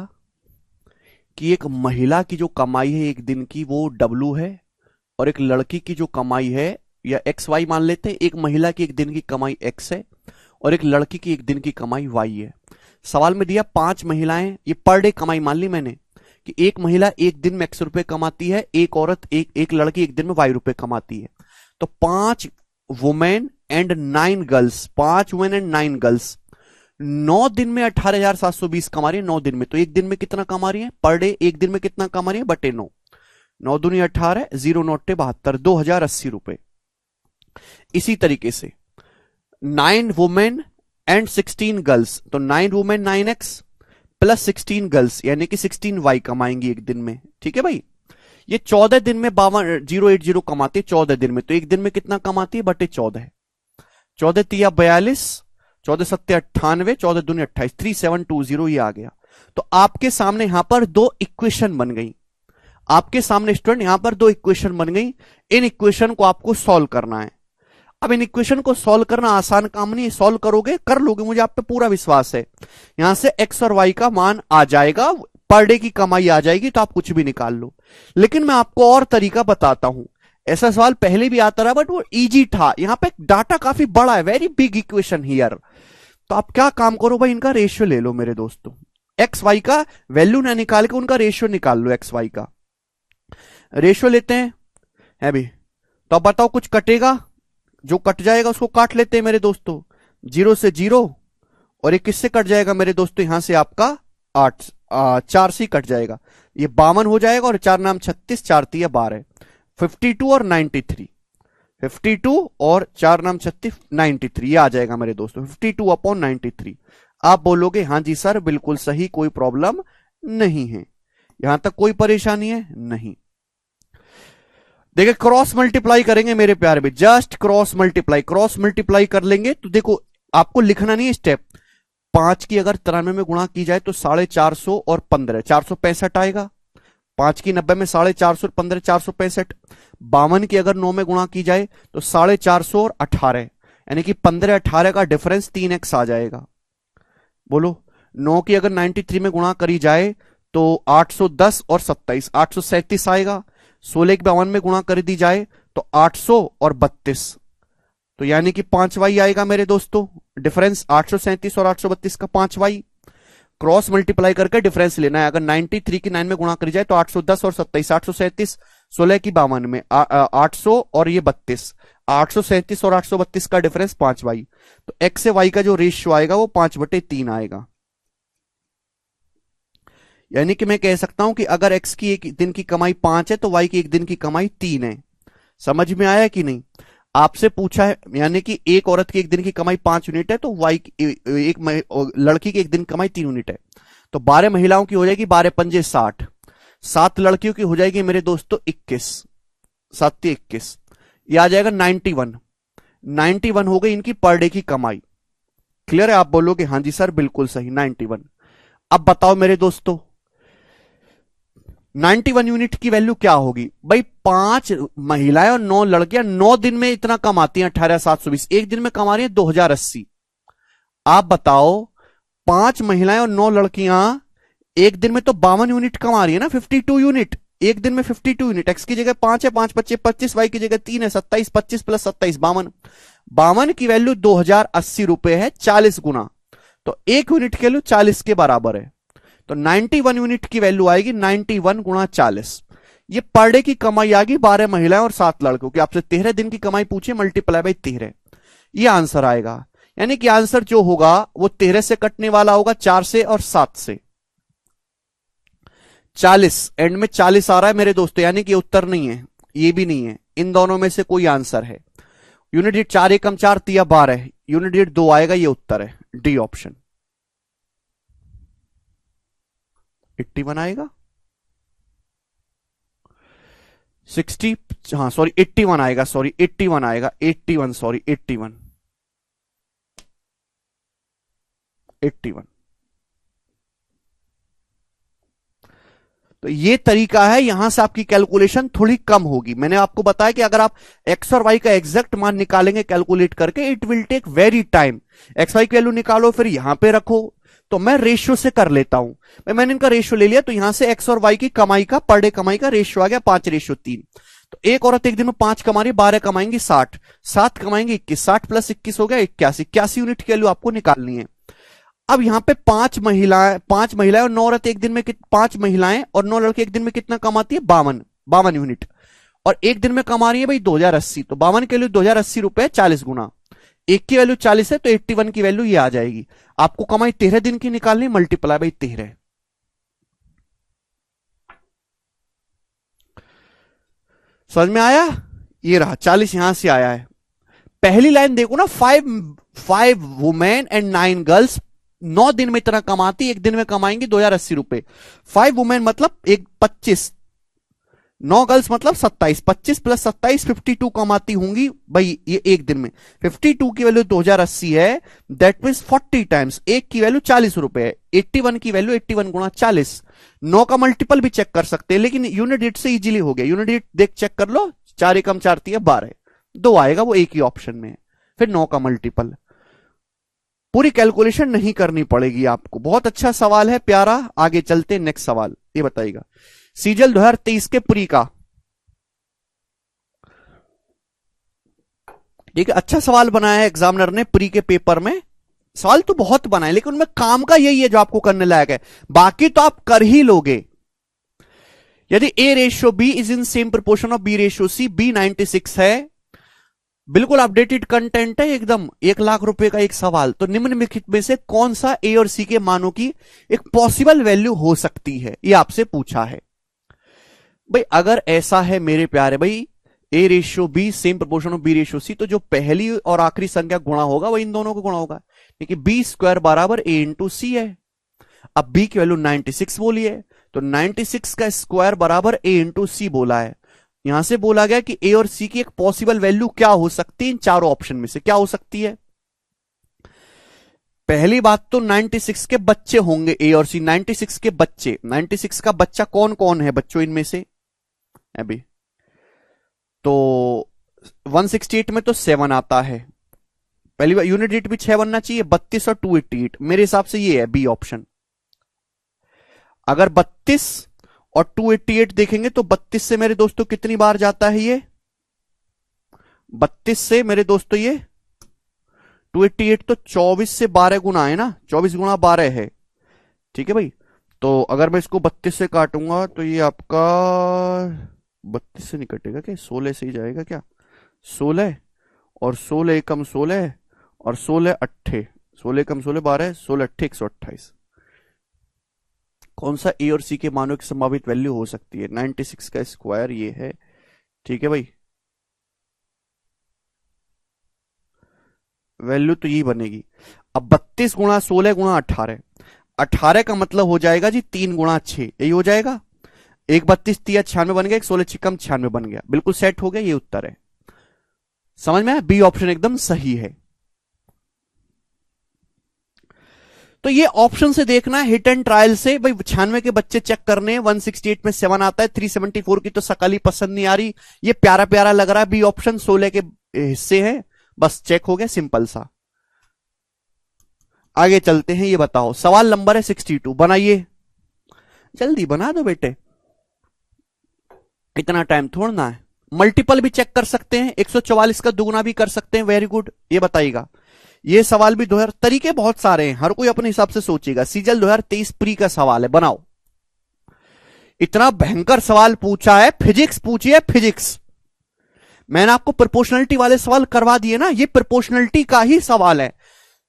कि एक महिला की जो कमाई है एक दिन की वो W है, और एक लड़की की जो कमाई है, या XY मान लेते हैं, एक महिला की एक दिन की कमाई X है और एक लड़की की एक दिन की कमाई Y है। सवाल में दिया 5 महिलाएं, ये पर डे कमाई मान ली मैंने कि एक महिला एक दिन में X रुपए कमाती है, एक औरत एक लड़की एक दिन में Y रुपए कमाती है। तो 5 women and 9 girls, 5 women and 9 girls 9 दिन में 18,720 कमा रही है। 9 दिन में, तो एक दिन में कितना कमा रही है पर डे? एक दिन में कितना कमा रही है बटे 9, 9 दूनी 18, 0 नोटे 72, 2,080 रुपए। इसी तरीके से 9 वुमेन एंड 16 गर्ल्स, तो 9 वुमेन 9x प्लस 16 गर्ल्स यानी कि 16y कमाएंगी एक दिन में, ठीक है भाई। ये 14 दिन में 080 कमाती है 14 दिन में, तो एक दिन में कितना कमाती है बटे 14, 14 तिया 42, 14 सत्ते 98, 14 दूनी 28, 3720 ये आ गया। तो आपके सामने यहां पर 2 इक्वेशन बन गई, आपके सामने स्टूडेंट यहां पर 2 इक्वेशन बन गई। इन इक्वेशन को आपको सॉल्व करना है। अब इन इक्वेशन को सॉल्व करना आसान काम नहीं, सॉल्व करोगे कर लोगे, मुझे आप पे पूरा विश्वास है। यहां से x और y का मान आ जाएगा, पर डे की कमाई आ जाएगी, तो आप कुछ भी निकाल लो। लेकिन मैं आपको और तरीका बताता हूं, ऐसा सवाल पहले भी आता रहा बट वो इजी था। यहां पे डाटा काफी बड़ा है, वेरी बिग इक्वेशन हियर। तो आप क्या काम करो भाई, इनका रेशियो ले लो मेरे दोस्तों, एक्स वाई का वैल्यू ना निकाल के उनका रेशियो निकाल लो। एक्स वाई का रेशियो लेते हैं है भी, तो अब बताओ कुछ कटेगा? जो कट जाएगा उसको काट लेते हैं मेरे दोस्तों, 0 से 0, और ये किससे कट जाएगा मेरे दोस्तों? यहां से आपका 4 से कट जाएगा, ये 52 हो जाएगा, और 4 नाम 36, 4 तिया 12, 52 और 93, 52 और 4 नाम 36, 93 ये आ जाएगा मेरे दोस्तों, 52/93। आप बोलोगे हाँ जी सर बिल्कुल सही, कोई प्रॉब्लम नहीं है, यहां तक कोई परेशानी है नहीं। देखिए क्रॉस मल्टीप्लाई करेंगे मेरे प्यारे में, जस्ट क्रॉस मल्टीप्लाई कर लेंगे तो देखो आपको लिखना नहीं है स्टेप। 5 की अगर 93 में गुणा की जाए तो 450 और 15 465 आएगा। 5 की 90 में 450 और 15 465। 52 की अगर 9 में गुणा की जाए तो 450 और 18, यानी कि 15 18 का डिफरेंस 3x आ जाएगा। बोलो 9 की अगर 93 में गुणा करी जाए तो 810 और 27 837 आएगा। 16 की 52 में गुणा कर दी जाए तो 800 और 32, तो यानी कि 5y आएगा मेरे दोस्तों। डिफरेंस 837 और 832 का 5y। क्रॉस मल्टीप्लाई करके डिफरेंस लेना है। अगर 93 की 9 में गुणा करी जाए तो 810 और 27 837, 16 की 52 में 800 और ये 32, 837 और 832 का डिफरेंस 5y। तो x से y का जो रेशियो आएगा वो 5/3 आएगा। यानी कि मैं कह सकता हूं कि अगर x की एक दिन की कमाई 5 है तो y की एक दिन की कमाई 3 है। समझ में आया कि नहीं? आपसे पूछा है, यानी कि एक औरत की एक दिन की कमाई 5 यूनिट है तो एक लड़की की एक दिन की कमाई 3 यूनिट है। तो 12 महिलाओं की हो जाएगी 12 पंजे 60, 7 लड़कियों की हो जाएगी मेरे दोस्तों 21, 7 21, ये आ जाएगा 91 हो गई इनकी पर डे की कमाई। क्लियर है? आप बोलोगे हाँ जी सर बिल्कुल सही 91। अब बताओ मेरे दोस्तों 91 यूनिट की वैल्यू क्या होगी? भाई 5 महिलाएं और 9 लड़कियां 9 दिन में इतना कमाती हैं 18,720, एक दिन में कमा रही हैं 2080। आप बताओ 5 महिलाएं और 9 लड़कियां एक दिन में तो 52 यूनिट कमा रही है ना, 52 यूनिट एक दिन में 52 यूनिट। एक्स की जगह 5 है, 5 25 25, वाई की जगह 3 है 27, 25 प्लस 27 52 की वैल्यू 2080 रुपए है 40 गुना, तो 1 यूनिट की वैल्यू 40 के बराबर है। तो 91 यूनिट की वैल्यू आएगी 91 गुणा 40। ये पर डे की कमाई आ गई 12 महिलाएं और 7 लड़कों की। आपसे 13 दिन की कमाई पूछे, मल्टीप्लाई बाई 13, ये आंसर आएगा। यानी कि आंसर जो होगा वो 13 से कटने वाला होगा, 4 से और 7 से। 40 एंड में 40 आ रहा है मेरे दोस्तों, यानी कि उत्तर नहीं है, ये भी नहीं है, इन दोनों में से कोई आंसर है। यूनिट डिजिट 4 एकम 4 तिया 12, यूनिट डिजिट 2 आएगा, ये उत्तर है, डी ऑप्शन 81 आएगा। 60, हाँ सॉरी 81 आएगा, सॉरी 81 आएगा, 81 सॉरी 81 81। तो ये तरीका है, यहां से आपकी कैलकुलेशन थोड़ी कम होगी। मैंने आपको बताया कि अगर आप एक्स और वाई का एग्जैक्ट मान निकालेंगे कैलकुलेट करके, it will take very time. X Y की वैल्यू निकालो फिर यहां पे रखो, तो मैं रेशियो से कर लेता हूं। मैंने इनका रेशियो ले लिया, तो यहां से एक्स और वाई की कमाई का पर डे कमाई का रेशियो आ गया 5:3। तो एक औरत एक दिन में 5 कमा रही है, 12 कमाएंगी 60, 7 कमाएंगे 21, 60 प्लस 21 हो गया 81 यूनिट की वैल्यू आपको निकालनी है। अब यहां पे 5 महिलाएं और 9 औरत एक दिन में 5 महिलाएं और 9 लड़के एक दिन में कितना कमाती है? 52 यूनिट, और एक दिन में कमा रही है भाई 2080। तो 52 के लिए 2080 रुपए 40 गुना, एक की वैल्यू 40 है तो 81 की वैल्यू ये आ जाएगी। आपको कमाई 13 दिन की निकालनी, मल्टीप्लाई बाई 13। समझ में आया? ये रहा 40 यहां से आया है। पहली लाइन देखो ना, 5 वुमेन एंड 9 गर्ल्स 9 दिन में इतना कमाती, एक दिन में कमाएंगे 2080 रुपए। 5 वुमेन मतलब 25, 9 गर्ल्स मतलब 27, 25 प्लस 27 52 कमाती होंगी भाई ये एक दिन में। 52 की वैल्यू 2080 है, दैट मीन्स 40 टाइम्स, एक की वैल्यू 40 रुपए है। 81 की वैल्यू 81 गुणा 40। 9 का मल्टीपल भी चेक कर सकते हैं, लेकिन यूनिट डिजिट से इजीली हो गया। यूनिट डिजिट देख चेक कर लो, 4 एकम 4 तिया 12, 2 आएगा, वो एक ही ऑप्शन में है। फिर 9 का मल्टीपल, पूरी कैलकुलेशन नहीं करनी पड़ेगी आपको। बहुत अच्छा सवाल है, प्यारा। आगे चलते नेक्स्ट सवाल, ये बताइएगा सीजल 2023 के प्री का। एक अच्छा सवाल बनाया है एग्जामिनर ने प्री के पेपर में। सवाल तो बहुत बनाए, लेकिन उनमें काम का यही है जो आपको करने लायक है, बाकी तो आप कर ही लोगे। यदि A ratio B is in same proportion of B ratio C, B 96 है, बिल्कुल अपडेटेड कंटेंट है एकदम, 1 लाख रुपए का एक सवाल। तो निम्नलिखित में से कौन सा A और C के मानों की एक पॉसिबल वैल्यू हो सकती है, ये आपसे पूछा है। भाई अगर ऐसा है मेरे प्यारे भाई, A ratio B same proportion of B ratio C, तो जो पहली और आखिरी संख्या गुणा होगा वो इन दोनों को गुणा होगा, क्योंकि B स्क्वायर बराबर A इंटू C है। अब B की वैल्यू 96 बोली है, तो 96 का स्क्वायर बराबर A इंटू C बोला है। यहां से बोला गया कि A और C की एक पॉसिबल वैल्यू क्या हो सकती है इन चारों ऑप्शन में से, क्या हो सकती है? पहली बात तो 96 के बच्चे होंगे, ए और सी। 96 के बच्चे, 96 का बच्चा कौन कौन है बच्चों इनमें से अभी? तो 168 में तो 7 आता है, पहली बार यूनिट डिजिट भी 6 बनना चाहिए। 32 और 288, मेरे हिसाब से ये है बी ऑप्शन। अगर 32 और 288 देखेंगे तो 32 से मेरे दोस्तों कितनी बार जाता है ये? 32 से मेरे दोस्तों ये 288 तो 24 से 12 गुना है ना, 24 गुना 12 है, ठीक है भाई। तो अगर मैं इसको 32 से काटूंगा तो ये आपका 32 से नहीं कटेगा क्या, 16 से ही जाएगा क्या? 16 और 16 एकम 16 और 16 अट्ठे, 16 एकम 16 12, 16 अट्ठे 128। कौन सा ए और सी के मानों की संभावित वैल्यू हो सकती है? 96 का स्क्वायर ये है, ठीक है भाई। वैल्यू तो यही बनेगी। अब 32 गुणा 16 गुणा 18, 18 का मतलब हो जाएगा जी 3 गुणा 6, यही हो जाएगा। एक 32 3 96 बन गया, एक 16 छिकम 96 बन गया, बिल्कुल सेट हो गया, ये उत्तर है। समझ में आया? बी ऑप्शन एकदम सही है। तो ये ऑप्शन से देखना है, हिट एंड ट्रायल से भाई। 96 के बच्चे चेक करने हैं, 168 में 7 आता है, 374 की तो सकल ही पसंद नहीं आ रही, ये प्यारा प्यारा लग रहा है। बी ऑप्शन 16 के हिस्से हैं, बस चेक हो गया, सिंपल सा। आगे चलते हैं, ये बताओ सवाल नंबर है 62, बनाइए, जल्दी बना दो बेटे, इतना टाइम थोड़ना है। मल्टीपल भी चेक कर सकते हैं, 144 का दुगुना भी कर सकते हैं, वेरी गुड। ये बताइएगा, ये सवाल भी 2000, तरीके बहुत सारे हैं, हर कोई अपने हिसाब से सोचेगा। सीजल 2023 प्री का सवाल है, बनाओ। इतना भयंकर सवाल पूछा है, फिजिक्स पूछी है, फिजिक्स। मैंने आपको प्रोपोर्शनलिटी वाले सवाल करवा दिए ना, ये प्रोपोर्शनलिटी का ही सवाल है,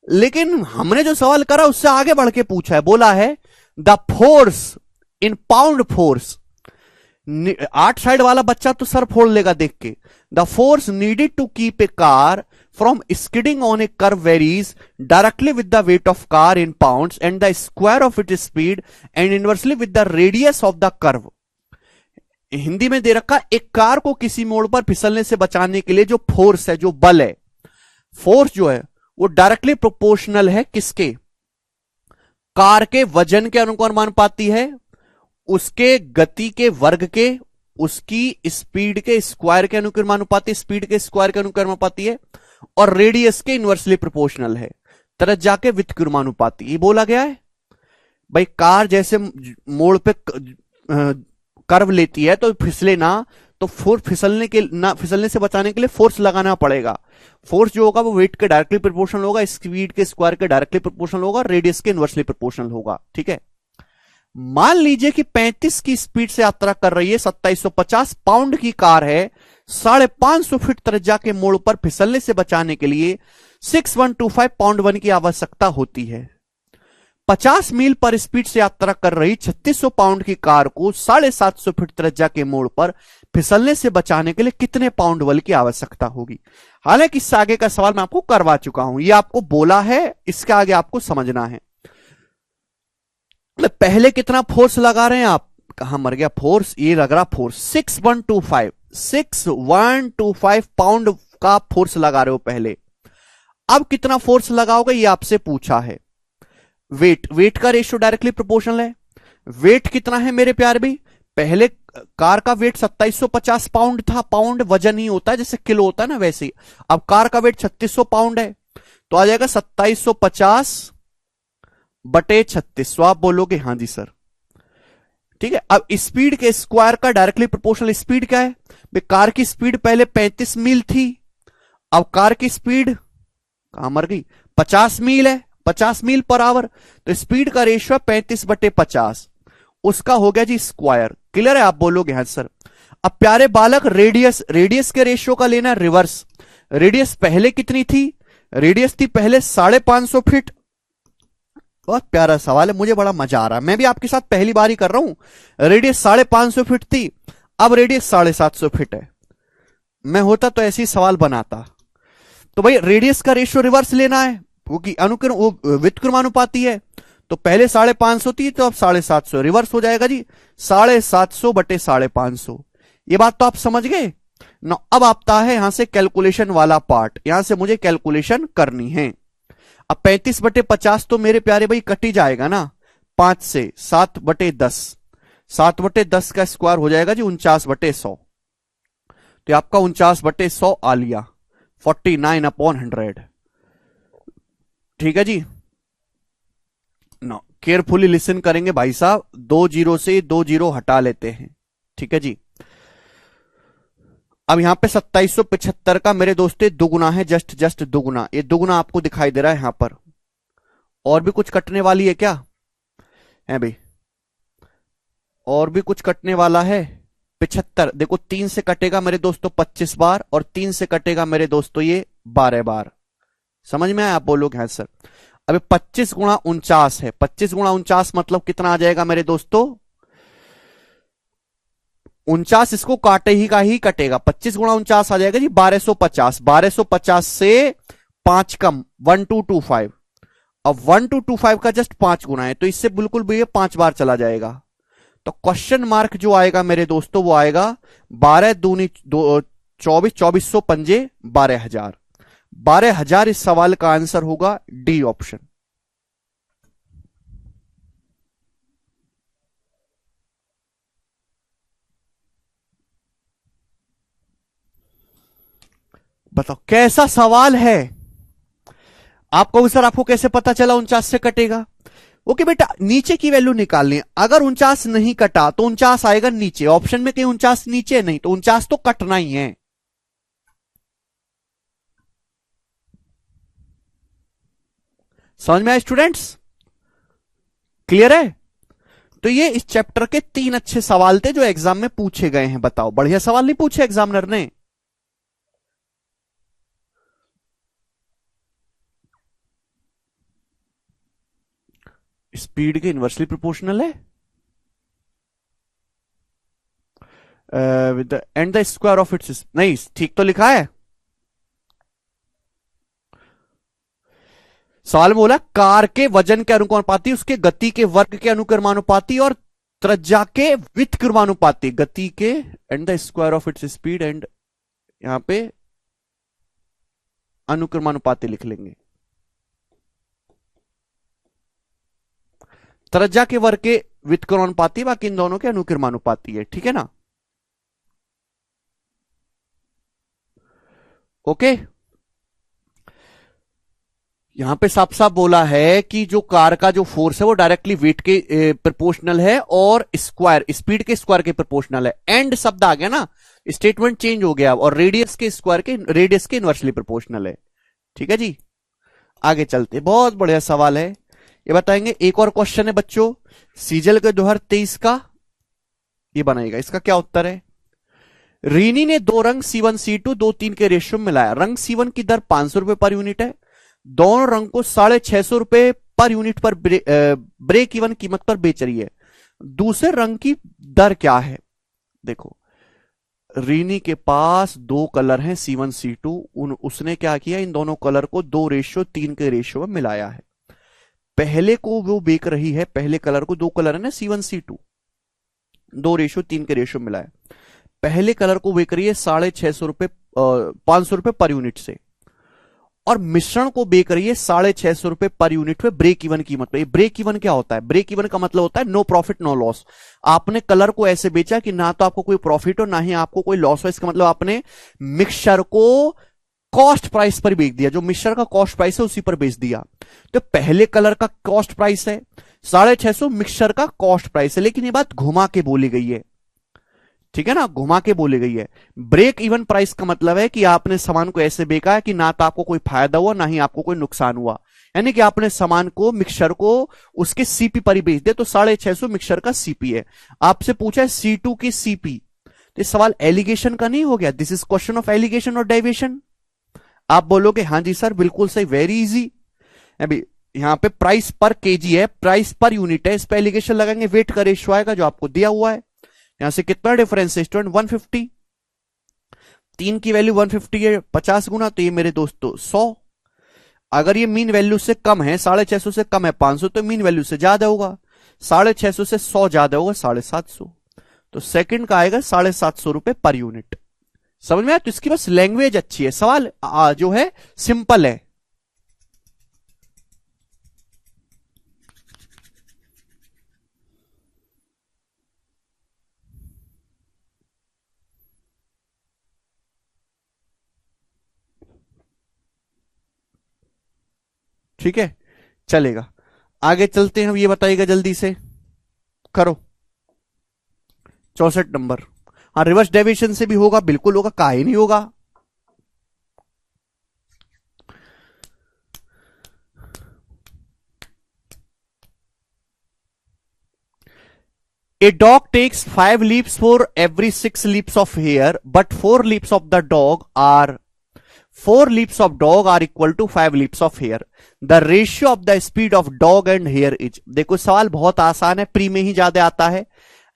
लेकिन हमने जो सवाल करा उससे आगे बढ़ के पूछा है। बोला है the force in pound force, 8 side वाला बच्चा तो सर फोड़ लेगा देख के। The force needed to keep a car from skidding on a curve varies directly with the weight of car in pounds and the square of it speed and inversely with the radius of the curve. Hindi में दे रखा, एक car को किसी मोड़ पर फिसलने से बचाने के लिए जो फोर्स है, जो बल है, फोर्स जो है वो डायरेक्टली प्रोपोर्शनल है किसके? कार के वजन के अनुपाती है, उसके गति के वर्ग के, उसकी स्पीड के स्क्वायर के अनुक्रमानुपाती, स्पीड के स्क्वायर के अनुक्रमानुपाती है, और रेडियस के इनवर्सली प्रोपोर्शनल है, त्रिज्या के व्युत्क्रमानुपाती। ये बोला गया है भाई। कार जैसे मोड़ पे कर्व लेती है तो फिसले ना, तो फिसलने से बचाने के लिए फोर्स लगाना पड़ेगा। फोर्स जो होगा वो वेट के डायरेक्टली प्रोपोर्शनल होगा, स्पीड के स्क्वायर के डायरेक्टली प्रोपोर्शनल होगा, रेडियस के इनवर्सली प्रोपोर्शनल होगा, ठीक है। मान लीजिए कि 35 की स्पीड से यात्रा कर रही है, 2750 पाउंड की कार है, 550 फीट त्रिज्या के मोड़ पर फिसलने से बचाने के लिए 6125 पाउंड वन की आवश्यकता होती है। 50 मील पर स्पीड से यात्रा कर रही 3600 पाउंड की कार को 750 फीट त्रिज्या के मोड़ पर फिसलने से बचाने के लिए कितने पाउंड बल की आवश्यकता होगी? हालांकि इससे आगे का सवाल मैं आपको करवा चुका हूं, ये आपको बोला है, इसके आगे आपको समझना है। पहले कितना फोर्स लगा रहे हैं आप? कहां मर गया फोर्स? ये लग रहा फोर्स 6125 पाउंड का फोर्स लगा रहे हो पहले। अब कितना फोर्स लगाओगे ये आपसे पूछा है। वेट का रेशियो डायरेक्टली प्रोपोर्शनल है। वेट कितना है मेरे प्यारे भाई? पहले कार का वेट 2750 पाउंड था, पाउंड वजन ही होता है, जैसे किलो होता है ना वैसे ही। अब कार का वेट 3600 पाउंड है, तो आ जाएगा 2750 बटे 3600। आप बोलोगे हाँ जी सर, ठीक है। अब स्पीड के स्क्वायर का डायरेक्टली प्रोपोर्शनल स्पीड क्या है? कार की स्पीड पहले 35 मील थी, अब कार की स्पीड कहां मर गई? 50 मील है, 50 मील पर आवर, तो स्पीड का रेशियो है 35 बटे 50, उसका हो गया जी स्क्वायर। क्लियर है? आप बोलोगे हाँ सर। अब प्यारे बालक रेडियस के रेशियो का लेना है रिवर्स। रेडियस पहले कितनी थी? रेडियस थी पहले 550 फीट। बहुत प्यारा सवाल है, मुझे बड़ा मजा आ रहा है, मैं भी आपके साथ पहली बार ही कर रहा हूं। रेडियस 550 फीट थी, अब रेडियस 750 फीट है। मैं होता तो ऐसी सवाल बनाता। तो भाई रेडियस का रेशियो रिवर्स लेना है, क्योंकि व्युत्क्रमानुपाती है, तो पहले 550 थी तो अब 750, रिवर्स हो जाएगा जी 750 बटे 550। ये बात तो आप समझ गए ना। अब आता है यहां से कैलकुलेशन वाला पार्ट, यहां से मुझे कैलकुलेशन करनी है। अब 35/50 तो मेरे प्यारे भाई कट ही जाएगा ना 5 से। 7/10, 7/10 का स्क्वायर हो जाएगा जी 49/100। तो आपका 49/100 आ लिया 49/100। ठीक है जी। नो, केयरफुली लिसन करेंगे भाई साहब, 2 जीरो से 2 जीरो हटा लेते हैं। ठीक है जी। अब यहां पे 2775 का मेरे दोस्तों दुगुना है, जस्ट दुगुना। ये दुगुना आपको दिखाई दे रहा है यहां पर। और भी कुछ कटने वाली है क्या है भाई? और भी कुछ कटने वाला है? 75 देखो 3 से कटेगा मेरे दोस्तों 25 बार, और 3 से कटेगा मेरे दोस्तों ये 12 बार। समझ में आया? आप बोलोगे हाँ सर। अभी 25 गुणा 49 है, 25 गुणा 49 मतलब कितना आ जाएगा मेरे दोस्तों? 49 इसको काटे ही का ही कटेगा। 25 गुणा 49 आ जाएगा जी 1250। 1250 से 5 कम 1225। अब 1225 का जस्ट 5 गुना है, तो इससे बिल्कुल भी ये 5 बार चला जाएगा। तो क्वेश्चन मार्क जो आएगा मेरे दोस्तों वो आएगा 12 दूनी 24, 2400 पंजे 12,000। 12,000 इस सवाल का आंसर होगा डी ऑप्शन। बताओ कैसा सवाल है? आपको सर आपको कैसे पता चला 49 से कटेगा? ओके बेटा, नीचे की वैल्यू निकालनी है। अगर 49 नहीं कटा तो 49 आएगा नीचे। ऑप्शन में कहीं 49 नीचे नहीं, तो 49 तो कटना ही है। समझ में आया स्टूडेंट्स? क्लियर है? तो ये इस चैप्टर के 3 अच्छे सवाल थे जो एग्जाम में पूछे गए हैं। बताओ, बढ़िया सवाल नहीं पूछे एग्जामिनर ने? स्पीड के इनवर्सली प्रोपोर्शनल है with and the square of its. नहीं, ठीक तो लिखा है। सवाल में बोला कार के वजन के अनुक्रमानुपाती, उसके गति के वर्ग के अनुक्रमानुपाती और त्रिज्या के व्युत्क्रमानुपाती। गति के and the square of its speed, and यहां पे अनुक्रमानुपाती लिख लेंगे। त्रिज्या के वर्ग के व्युत्क्रमानुपाती, बाकी इन दोनों के अनुक्रमानुपाती है। ठीक है ना? ओके। यहां पे साफ साफ बोला है कि जो कार का जो फोर्स है वो डायरेक्टली वेट के प्रोपोर्शनल है, और स्क्वायर स्पीड के स्क्वायर के प्रोपोर्शनल है। एंड शब्द आ गया ना, स्टेटमेंट चेंज हो गया, और रेडियस के स्क्वायर के रेडियस के इनवर्सली प्रोपोर्शनल है। ठीक है जी। आगे चलते, बहुत बढ़िया सवाल है ये। बताएंगे एक और क्वेश्चन है बच्चों, सीजल के 2023 का। ये बनाएगा, इसका क्या उत्तर है? रीनी ने दो रंग C1 C2 2:3 के रेशियो में मिलाया। रंग C1 की दर 500 रुपए पर यूनिट है। दोनों रंग को 650 रुपए पर यूनिट पर ब्रेक इवन कीमत पर बेच रही है। दूसरे रंग की दर क्या है? देखो, रीनी के पास दो कलर हैं C1 C2। उसने क्या किया, इन दोनों कलर को 2:3 के रेशियो में मिलाया है। पहले को वो बेच रही है, पहले कलर को, दो कलर है ना C1 C2, 2:3 के रेशियो में मिलाया। पहले कलर को बेच रही है 650 रुपए 500 रुपए पर यूनिट से, और मिश्रण को बेच रही है 650 रुपए पर यूनिट पे ब्रेक इवन कीमत पे। ब्रेक इवन क्या होता है? ब्रेक इवन का मतलब होता है नो प्रॉफिट नो लॉस। आपने कलर को ऐसे बेचा कि ना तो आपको कोई प्रॉफिट हो ना ही आपको कोई लॉस हो। इसका मतलब आपने मिक्सचर को कॉस्ट प्राइस पर बेच दिया, जो मिक्सचर का कॉस्ट प्राइस है उसी पर बेच दिया। तो पहले कलर का कॉस्ट प्राइस है 650, मिक्सचर का कॉस्ट प्राइस है। लेकिन ये बात घुमा के बोली गई है, ठीक है ना, घुमा के बोली गई है। ब्रेक इवन प्राइस का मतलब है कि आपने सामान को ऐसे बेचा है कि ना तो आपको कोई फायदा हुआ ना ही आपको कोई नुकसान हुआ। यानी कि आपने सामान को, मिक्सचर को उसके सीपी पर ही बेच दिया। तो 650 मिक्सचर का सीपी है। आपसे पूछा है C2 की सीपी, तो सवाल एलिगेशन का नहीं हो गया? This is question of alligation और डेविएशन। आप बोलोगे हाँ जी सर बिल्कुल सही, वेरी इजी। अभी यहां पे प्राइस पर केजी है, प्राइस पर यूनिट है, इस पर एलिगेशन लगाएंगे, वेट का रेशियो आएगा जो आपको दिया हुआ है। यहां से कितना डिफरेंस है स्टूडेंट? 150। 3 की वैल्यू 150 है, 50 गुना, तो ये मेरे दोस्तों 100। अगर ये मीन वैल्यू से कम है, 650 से कम है 500, तो मीन वैल्यू से ज्यादा होगा। 650 से 100 ज्यादा होगा 750। तो सेकंड का आएगा 750 रुपए पर यूनिट। समझ में आया? तो इसकी बस लैंग्वेज अच्छी है, सवाल जो है सिंपल है। ठीक है, चलेगा। आगे चलते हैं, हम ये बताइएगा जल्दी से, करो 64 नंबर। हाँ, रिवर्स डेविएशन से भी होगा, बिल्कुल होगा, काहे नहीं होगा। A dog takes 5 leaps for every 6 leaps of hair, but 4 leaps of the dog are 4 leaps of dog are equal to 5 leaps of hair. The ratio of the speed of dog and hair is। देखो सवाल बहुत आसान है, pre में ही ज्यादा आता है।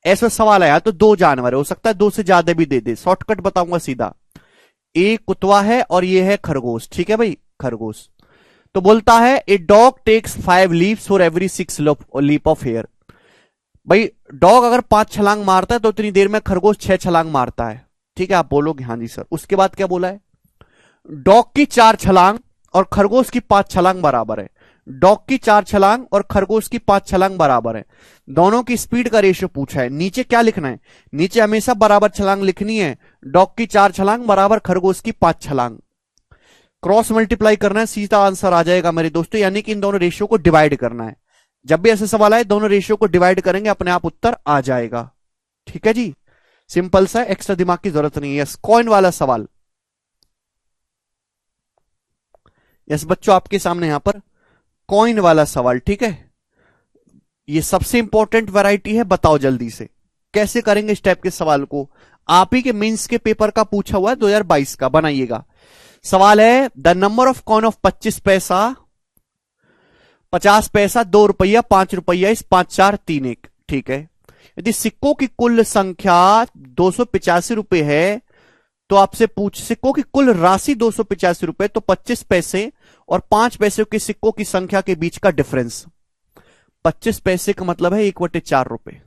ऐसा सवाल आया तो दो जानवर है, हो सकता है दो से ज्यादा भी दे दे, शॉर्टकट बताऊंगा सीधा। एक कुतवा है और ये है खरगोश, ठीक है भाई, खरगोश। तो बोलता है a dog takes 5 leaps for every 6 leap of hare. भाई डॉग अगर 5 छलांग मारता है तो उतनी देर में खरगोश 6 छलांग मारता है, ठीक है। आप बोलोगे हाँ जी सर, उसके बाद क्या बोला है, डॉग की 4 छलांग और खरगोश की 5 छलांग बराबर है। डॉग की 4 छलांग और खरगोश की 5 छलांग बराबर है। दोनों की स्पीड का रेशियो पूछा है। नीचे क्या लिखना है, नीचे हमेशा बराबर छलांग लिखनी है। डॉग की 4 छलांग बराबर खरगोश की 5 छलांग, क्रॉस मल्टीप्लाई करना है, सीधा आंसर आ जाएगा मेरे दोस्तों। यानी कि इन दोनों रेशियो को डिवाइड करना है। जब भी ऐसे सवाल आए दोनों रेशियो को डिवाइड करेंगे, अपने आप उत्तर आ जाएगा। ठीक है जी, सिंपल सा, एक्स्ट्रा दिमाग की जरूरत नहीं है। यस, कॉइन वाला सवाल। यस बच्चों, आपके सामने यहां पर कॉइन वाला सवाल, ठीक है। ये सबसे इंपॉर्टेंट वैरायटी है, बताओ जल्दी से कैसे करेंगे इस टाइप के सवाल को। आप ही के मेंस के पेपर का पूछा हुआ है 2022 का, बनाइएगा। सवाल है the number of coin of 25 पैसा, 50 पैसा, 2 रुपया, 5 रुपया इस 5431, ठीक है। यदि सिक्कों की कुल संख्या 285 रुपए है तो आपसे पूछ, सिक्कों की कुल राशि 285 रुपए, तो 25 पैसे और 5 पैसे के सिक्कों की संख्या के बीच का डिफरेंस। 25 पैसे का मतलब है 1/4 रुपए,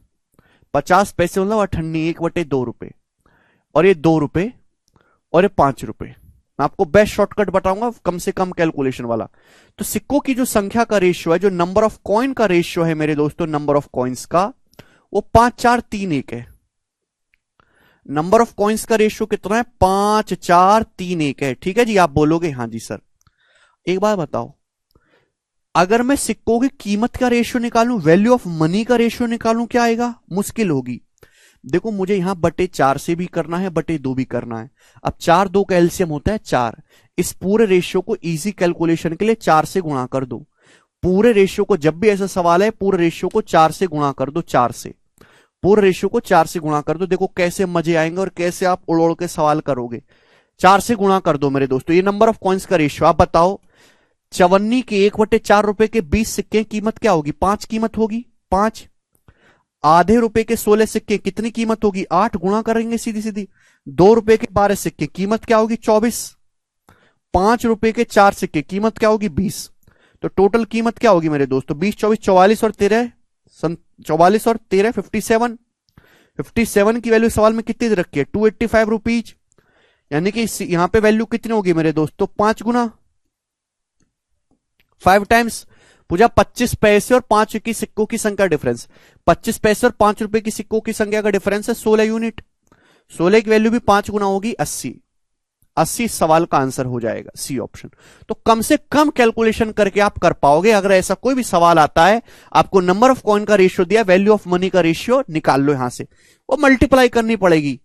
50 पैसे मतलब 98, 1/2 रुपए, और ये 2 रुपए और ये 5 रुपए। मैं आपको बेस्ट शॉर्टकट बताऊंगा, कम से कम कैलकुलेशन वाला। तो सिक्कों की जो संख्या का रेशियो है, जो नंबर ऑफ कॉइन का रेशियो है मेरे दोस्तों, नंबर ऑफ कॉइन्स का, वो 5431 है। नंबर ऑफ कॉइन्स का रेशियो कितना है, 5431 है, ठीक है जी। आप बोलोगे हाँ जी सर। एक बात बताओ, अगर मैं सिक्कों की कीमत का रेशियो निकालूं, वैल्यू ऑफ मनी का रेशियो निकालूं, क्या आएगा, मुश्किल होगी। देखो मुझे यहां बटे 4 से भी करना है, बटे 2 भी करना है। अब 4 2 का एलसीएम होता है 4। इस पूरे रेशियो को इजी कैलकुलेशन के लिए 4 से गुणा कर दो। पूरे रेशियो को, जब भी ऐसा सवाल है, पूरे रेशियो को 4 से गुणा कर दो, 4 से। पूरे रेशियो को 4 से गुणा कर दो, देखो कैसे मजे आएंगे और कैसे आप उड़ उड़ के सवाल करोगे। 4 से गुणा कर दो मेरे दोस्तों, ये नंबर ऑफ कॉइन्स का रेशियो। आप बताओ, चवन्नी के 1/4 रुपए के 20 सिक्के की कीमत क्या होगी, 5 कीमत होगी, 5। आधे रुपए के 16 सिक्के कितनी कीमत होगी, 8, गुणा करेंगे सीधी सीधी। 2 रुपए के 12 सिक्के कीमत क्या होगी, 24। 5 रुपए के 4 सिक्के कीमत क्या होगी, 20। तो टोटल कीमत क्या होगी मेरे दोस्तों, 20 24 44 और 13, 44 और 13 57। 57 की वैल्यू सवाल में कितनी दे रखी है, 285 रुपीज। यानी कि यहां पे वैल्यू कितनी होगी मेरे दोस्तों, 5 गुना, 5 टाइम्स। पूजा 25 पैसे और 5 की सिक्कों की संख्या डिफरेंस, 25 पैसे और 5 रुपए की सिक्कों की संख्या का डिफरेंस है 16 यूनिट। 16 की वैल्यू भी 5 गुना होगी, 80। 80 सवाल का आंसर हो जाएगा, सी ऑप्शन। तो कम से कम कैलकुलेशन करके आप कर पाओगे। अगर ऐसा कोई भी सवाल आता है, आपको नंबर ऑफ कॉइन का रेशियो दिया, वैल्यू ऑफ मनी का रेशियो निकाल लो यहां से, वो मल्टीप्लाई करनी पड़ेगी।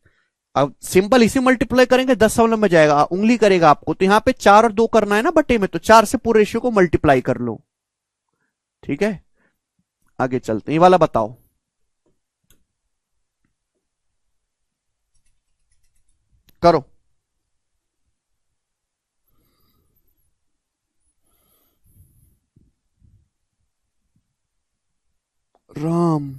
अब सिंपल इसी मल्टीप्लाई करेंगे 10 में जाएगा, उंगली करेगा आपको। तो यहां पे 4 और 2 करना है ना बटे में, तो 4 से पूरे रेशियो को मल्टीप्लाई कर लो, ठीक है। आगे चलते हैं, ये वाला बताओ, करो। राम,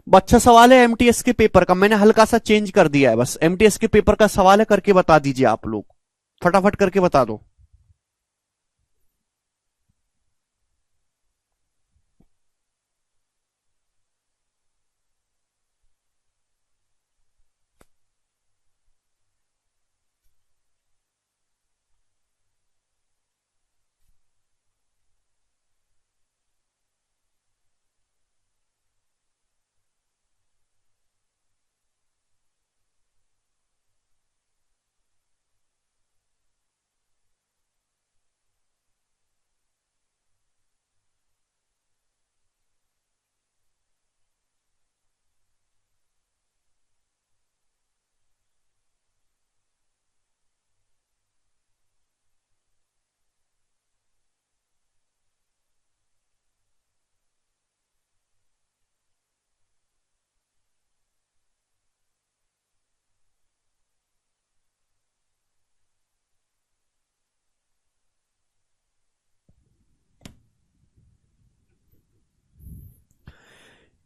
अच्छा सवाल है एमटीएस के पेपर का, मैंने हल्का सा चेंज कर दिया है बस। एमटीएस के पेपर का सवाल है, करके बता दीजिए आप लोग, फटाफट करके बता दो।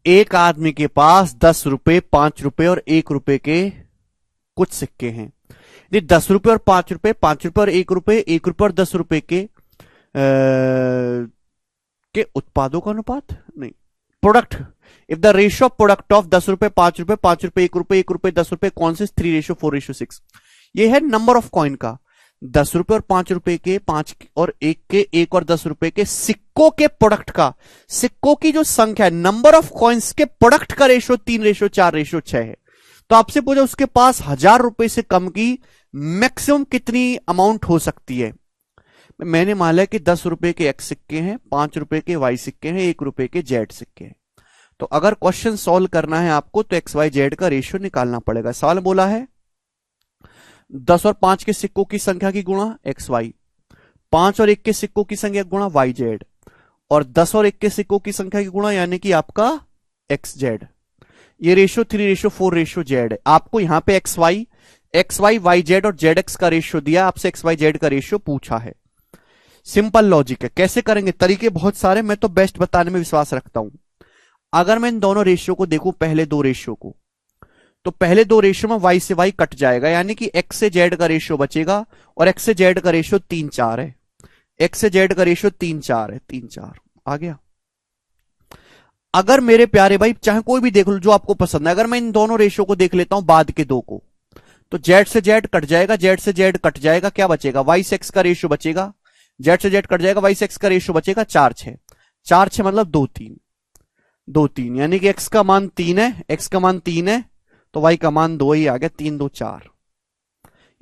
एक आदमी के पास 10 रुपए, 5 रुपए और 1 रुपए के कुछ सिक्के हैं। यदि 10 रुपए और 5 रुपए, 5 रुपए और 1 रुपए, 1 रुपए और 10 रुपए के उत्पादों का अनुपात नहीं, product, if the ratio of product of 10 रुपए, 5 रुपए, 5 रुपए, 1 रुपए, 1 रुपए, 10 रुपए कौन से 3:4:6, ये है नंबर ऑफ कॉइन का। 10 रुपए और 5 रुपए के, 5 और 1 के, 1 और 10 रुपए के सिक्कों के प्रोडक्ट का, सिक्कों की जो संख्या है, नंबर ऑफ कॉइन्स के प्रोडक्ट का रेशियो 3:4:6 है। तो आपसे पूछा उसके पास 1000 रुपए से कम की मैक्सिमम कितनी अमाउंट हो सकती है। मैंने माना कि 10 रुपए के एक्स सिक्के हैं, 5 रुपए के वाई सिक्के हैं, 1 रुपए के जेड सिक्के हैं। तो अगर क्वेश्चन सॉल्व करना है आपको तो एक्स वाई जेड का रेशियो निकालना पड़ेगा। सवाल बोला है 10 और 5 के सिक्कों की संख्या की गुणा एक्स वाई, 5 और 1 के सिक्कों की संख्या गुणा वाई जेड, और 10 और 1 के सिक्कों की संख्या की गुणा यानी कि आपका एक्स जेड। ये रेशियो 3:4:जेड है। आपको यहां पे एक्स वाई वाई जेड और जेड एक्स का रेशियो दिया, आपसे एक्स वाई जेड का रेशियो पूछा है। सिंपल लॉजिक है। कैसे करेंगे, तरीके बहुत सारे, मैं तो बेस्ट बताने में विश्वास रखता हूं। अगर मैं इन दोनों रेशियो को देखूं, पहले दो रेशियो को, तो पहले दो रेशियो में वाई से वाई कट जाएगा, यानी कि एक्स से जेड का रेशियो बचेगा, और एक्स से जेड का रेशियो 3:4 है। एक्स से जेड का रेशियो 3:4 है, 3:4 आ गया। अगर मेरे प्यारे भाई चाहे कोई भी देख लो जो आपको पसंद है, अगर मैं इन दोनों रेशियो को देख लेता हूं बाद के दो को, तो जेड से जेड कट जाएगा, जेड से जेड कट जाएगा, क्या बचेगा, वाई से एक्स का रेशियो बचेगा, जेड से जेड कट जाएगा, वाई से एक्स का रेशियो बचेगा 4:6, 4:6 मतलब 2:3, 2:3 यानी कि एक्स का मान 3 है, एक्स का मान 3 है तो वाई का मान 2 ही आ गया, 3:2:4।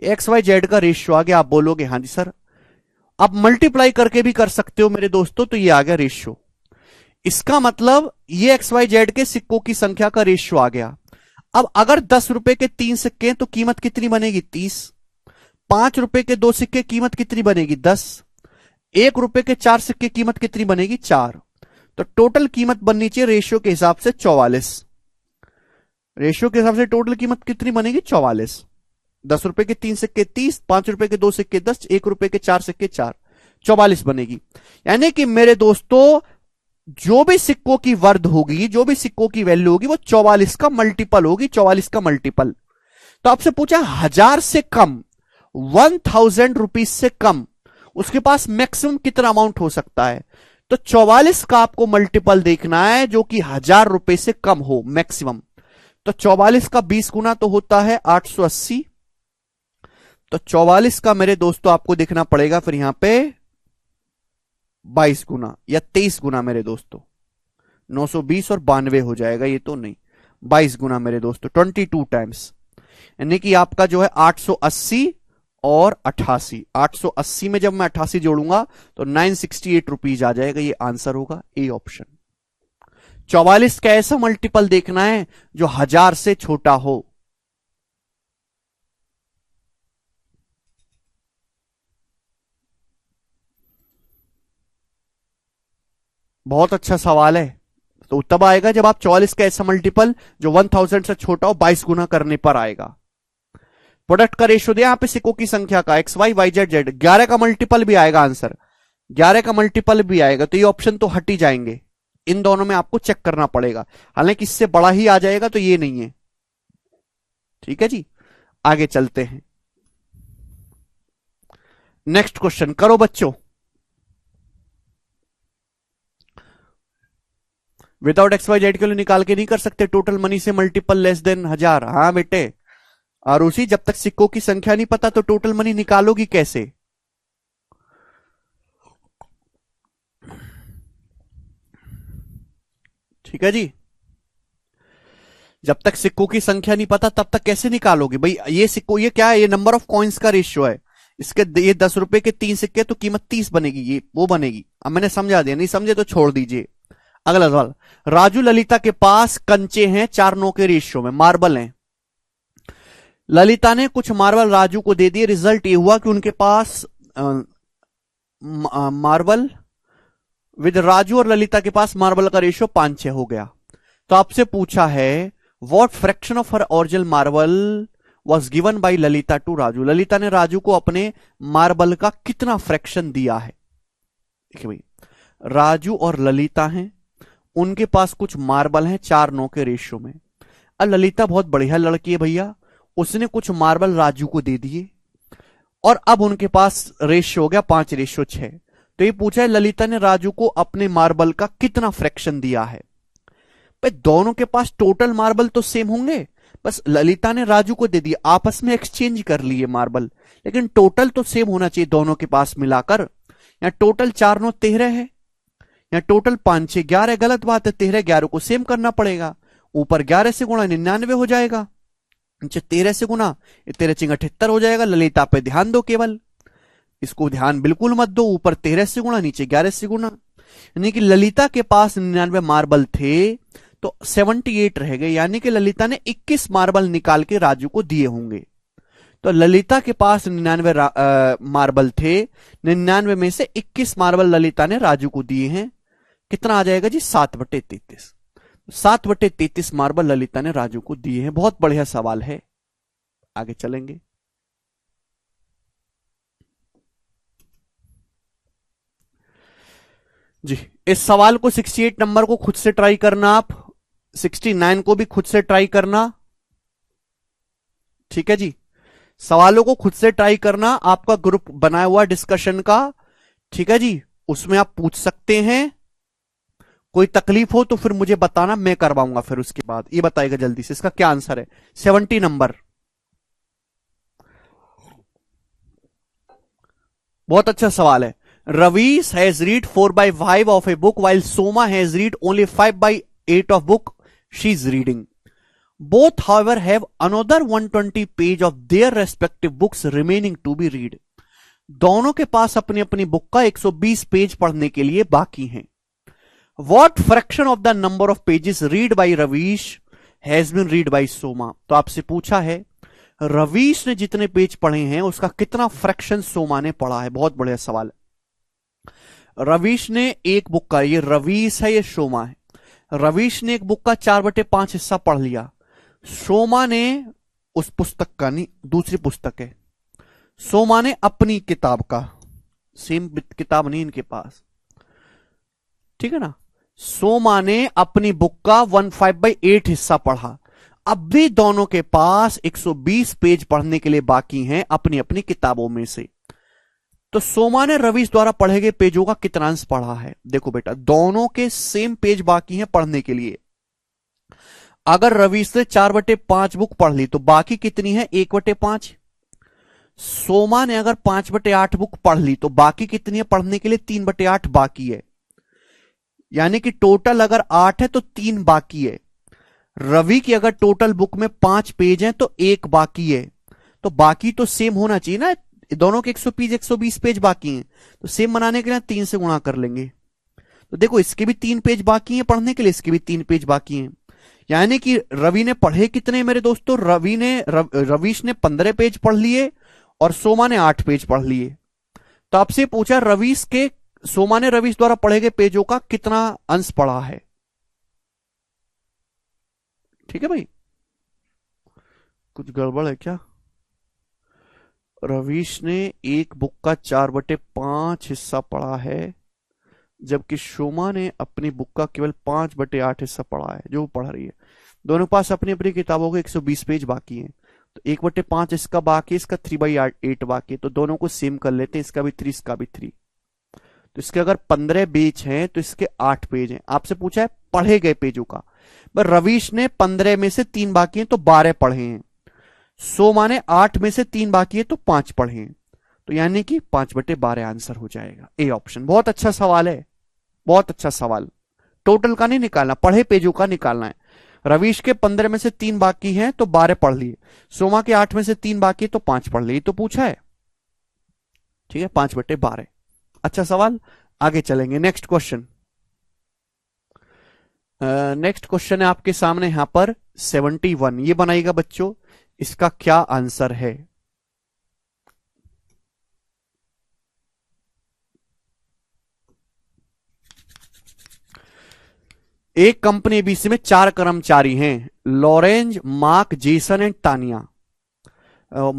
एक्स वाई जेड का रेशियो आ गया। आप बोलोगे हाँ जी सर, आप मल्टीप्लाई करके भी कर सकते हो मेरे दोस्तों, तो ये आ गया रेशियो। इसका मतलब ये एक्स वाई जेड के सिक्कों की संख्या का रेशियो आ गया। अब अगर 10 रुपए के 3 सिक्के हैं तो कीमत कितनी बनेगी, 30। 5 रुपए के 2 सिक्के कीमत कितनी बनेगी, 10। 1 रुपए के 4 सिक्के कीमत कितनी बनेगी, 4। तो टोटल कीमत बननी चाहिए रेशियो के हिसाब से 44। रेशियो के हिसाब से टोटल कीमत कितनी बनेगी, 44। 10 रुपए के 3 सिक्के 30, 5 रुपए के 2 सिक्के 10, 1 रुपए के 4 सिक्के 4, 44 बनेगी। यानी कि मेरे दोस्तों जो भी सिक्कों की वर्ध होगी, जो भी सिक्कों की वैल्यू होगी, वो 44 का मल्टीपल होगी, 44 का मल्टीपल। तो आपसे पूछा 1000 से कम, 1000 रुपीज से कम उसके पास मैक्सिमम कितना अमाउंट हो सकता है। तो 44 का आपको मल्टीपल देखना है जो कि 1000 रुपए से कम हो मैक्सिमम। तो 44 का 20 गुना तो होता है 880। तो 44 का मेरे दोस्तों आपको देखना पड़ेगा फिर यहां पे 22 गुना या 23 गुना मेरे दोस्तों, 920 और 92 हो जाएगा, ये तो नहीं, 22 गुना मेरे दोस्तों, 22 टाइम्स, यानी कि आपका जो है 880 और 88। 880 में जब मैं 88 जोड़ूंगा तो 968 रुपीज आ जाएगा। ये आंसर होगा ए ऑप्शन। 44 का ऐसा मल्टीपल देखना है जो 1000 से छोटा हो। बहुत अच्छा सवाल है। तो तब आएगा जब आप 44 का ऐसा मल्टीपल जो 1000 से छोटा हो 22 गुना करने पर आएगा। प्रोडक्ट का रेशियो दिया यहां पे सिक्कों की संख्या का, X Y Y Z Z, 11 का मल्टीपल भी आएगा आंसर, 11 का मल्टीपल भी आएगा। तो ये ऑप्शन तो हट ही जाएंगे, इन दोनों में आपको चेक करना पड़ेगा। हालांकि इससे बड़ा ही आ जाएगा तो ये नहीं है। ठीक है जी, आगे चलते हैं। नेक्स्ट क्वेश्चन करो बच्चों। विदाउट एक्स वाई जेड के लिए निकाल के नहीं कर सकते, टोटल मनी से मल्टीपल लेस देन 1000। हाँ बेटे, और उसी जब तक सिक्कों की संख्या नहीं पता तो टोटल मनी निकालोगी कैसे। ठीक है जी, जब तक सिक्कों की संख्या नहीं पता तब तक कैसे निकालोगे भाई। ये सिक्को, ये क्या है, ये नंबर ऑफ कॉइन्स का रेशियो है। इसके ये 10 रुपए के 3 सिक्के तो कीमत 30 बनेगी, ये वो बनेगी। अब मैंने समझा दिया, नहीं समझे तो छोड़ दीजिए। अगला सवाल, राजू ललिता के पास कंचे हैं 4:9 के रेशियो में, मार्बल हैं। ललिता ने कुछ मार्बल राजू को दे दिए, रिजल्ट ये हुआ कि उनके पास मार्बल विद राजू और ललिता के पास मार्बल का रेशियो 5:6 हो गया। तो आपसे पूछा है what fraction of her original marble was given by Lalita to Raju. Lalita ने राजू को अपने मार्बल का कितना फ्रैक्शन दिया है। देखिए भाई, राजू और ललिता हैं, उनके पास कुछ मार्बल हैं 4-9 के रेशियो में। अब ललिता बहुत बढ़िया लड़की है भैया, उसने कुछ मार्बल राजू को दे दिए और अब उनके पास रेशियो हो गया 5:6। तो ये पूछा है ललिता ने राजू को अपने मार्बल का कितना फ्रैक्शन दिया है। भाई दोनों के पास टोटल मार्बल तो सेम होंगे, बस ललिता ने राजू को दे दिया, आपस में एक्सचेंज कर लिए मार्बल, लेकिन टोटल तो सेम होना चाहिए दोनों के पास मिलाकर। या टोटल 4-9 13 है, या टोटल 5-6 11। गलत बात है, 13-11 को सेम करना पड़ेगा। ऊपर 11 से गुणा 99 हो जाएगा, नीचे 13 से गुणा 13 78 हो जाएगा। ललिता पे ध्यान दो, केवल इसको ध्यान बिल्कुल मत दो। ऊपर 13 से गुणा, नीचे 11 से गुणा, यानी कि ललिता के पास 99 मार्बल थे तो 78 रह गए, यानी कि ललिता ने 21 मार्बल निकाल के राजू को दिए होंगे। तो ललिता के पास 99 मार्बल थे, 99 में से 21 मार्बल ललिता ने राजू को दिए हैं। कितना आ जाएगा जी? 7/33। 7/33 मार्बल ललिता ने राजू को दिए हैं। बहुत बढ़िया सवाल है, आगे चलेंगे। जी, इस सवाल को 68 नंबर को खुद से ट्राई करना, आप 69 को भी खुद से ट्राई करना, ठीक है जी। सवालों को खुद से ट्राई करना, आपका ग्रुप बनाया हुआ डिस्कशन का, ठीक है जी, उसमें आप पूछ सकते हैं। कोई तकलीफ हो तो फिर मुझे बताना, मैं करवाऊंगा फिर उसके बाद। ये बताएगा जल्दी से इसका क्या आंसर है। 70 नंबर, बहुत अच्छा सवाल है। Ravish has read 4/5 of a book while Soma has read only 5/8 of book she is reading. Both, however, have another 120 page of their respective books remaining to be read. दोनों के पास अपनी अपनी बुक का 120 पेज पढ़ने के लिए बाकी हैं। What fraction of the number of pages read by Ravish has been read by Soma? तो आपसे पूछा है रवीश ने जितने पेज पढ़े हैं उसका कितना फ्रैक्शन सोमा ने पढ़ा है। बहुत बढ़िया सवाल है। रवीश ने एक बुक का, ये रवीश है ये सोमा है, रवीश ने एक बुक का 4/5 हिस्सा पढ़ लिया। सोमा ने उस पुस्तक का नहीं, दूसरी पुस्तक है, सोमा ने अपनी किताब का, सेम किताब नहीं इनके पास, ठीक है ना। सोमा ने अपनी बुक का 1/5 हिस्सा पढ़ा। अब भी दोनों के पास 120 पेज पढ़ने के लिए बाकी हैं अपनी अपनी किताबों में से। तो सोमा ने रवीश द्वारा पढ़े गए पेजों का कितना अंश पढ़ा है। देखो बेटा, दोनों के सेम पेज बाकी हैं पढ़ने के लिए। अगर रवीश ने 4/5 बुक पढ़ ली तो बाकी कितनी है? 1/5। सोमा ने अगर 5/8 बुक पढ़ ली तो बाकी कितनी है पढ़ने के लिए? 3/8 बाकी है। यानी कि टोटल अगर 8 है तो 3 बाकी है। रवि की अगर टोटल बुक में 5 पेज हैं तो 1 बाकी है। तो बाकी तो सेम होना चाहिए ना, दोनों के 120 पेज बाकी हैं, तो सेम बनाने के लिए 3 से गुणा कर लेंगे। तो देखो इसके भी 3 पेज बाकी हैं पढ़ने के लिए, इसके भी 3 पेज बाकी हैं। यानी कि रवि ने पढ़े कितने मेरे दोस्तों? रवीश ने 15 पेज पढ़ लिए और सोमा ने 8 पेज पढ़ लिए। तो आपसे पूछा सोमा ने रवीश द्वारा पढ़े गए पेजों का कितना अंश पढ़ा है। ठीक है भाई, कुछ गड़बड़ है क्या? रवीश ने एक बुक का 4/5 हिस्सा पढ़ा है, जबकि सोमा ने अपनी बुक का केवल 5/8 हिस्सा पढ़ा है जो पढ़ रही है। दोनों के पास अपनी अपनी किताबों के 120 पेज बाकी हैं। तो 1/5 इसका बाकी है, इसका 3/8 बाकी है। तो दोनों को सेम कर लेते हैं, इसका भी 3 इसका भी 3। तो इसके अगर 15 पेज हैं तो इसके 8 पेज हैं। आपसे पूछा है पढ़े गए पेजों का, पर रवीश ने 15 में से 3 बाकी हैं तो 12 पढ़े हैं। सोमा ने 8 में से 3 बाकी है तो 5 पढ़े हैं। तो यानी कि 5/12 आंसर हो जाएगा, ए ऑप्शन। बहुत अच्छा सवाल है, बहुत अच्छा सवाल। टोटल का नहीं निकालना, पढ़े पेजों का निकालना है। रवीश के 15 में से 3 बाकी हैं तो 12 पढ़ लिए, सोमा के 8 में से 3 बाकी है तो 5 पढ़ लिए। तो पूछा है, ठीक है, 5/12। अच्छा सवाल, आगे चलेंगे। नेक्स्ट क्वेश्चन, नेक्स्ट क्वेश्चन है आपके सामने यहां पर 71। ये बनाइएगा बच्चों, इसका क्या आंसर है। एक कंपनी बीसी में 4 कर्मचारी हैं, Lorenz, Mark, Jason and Tania.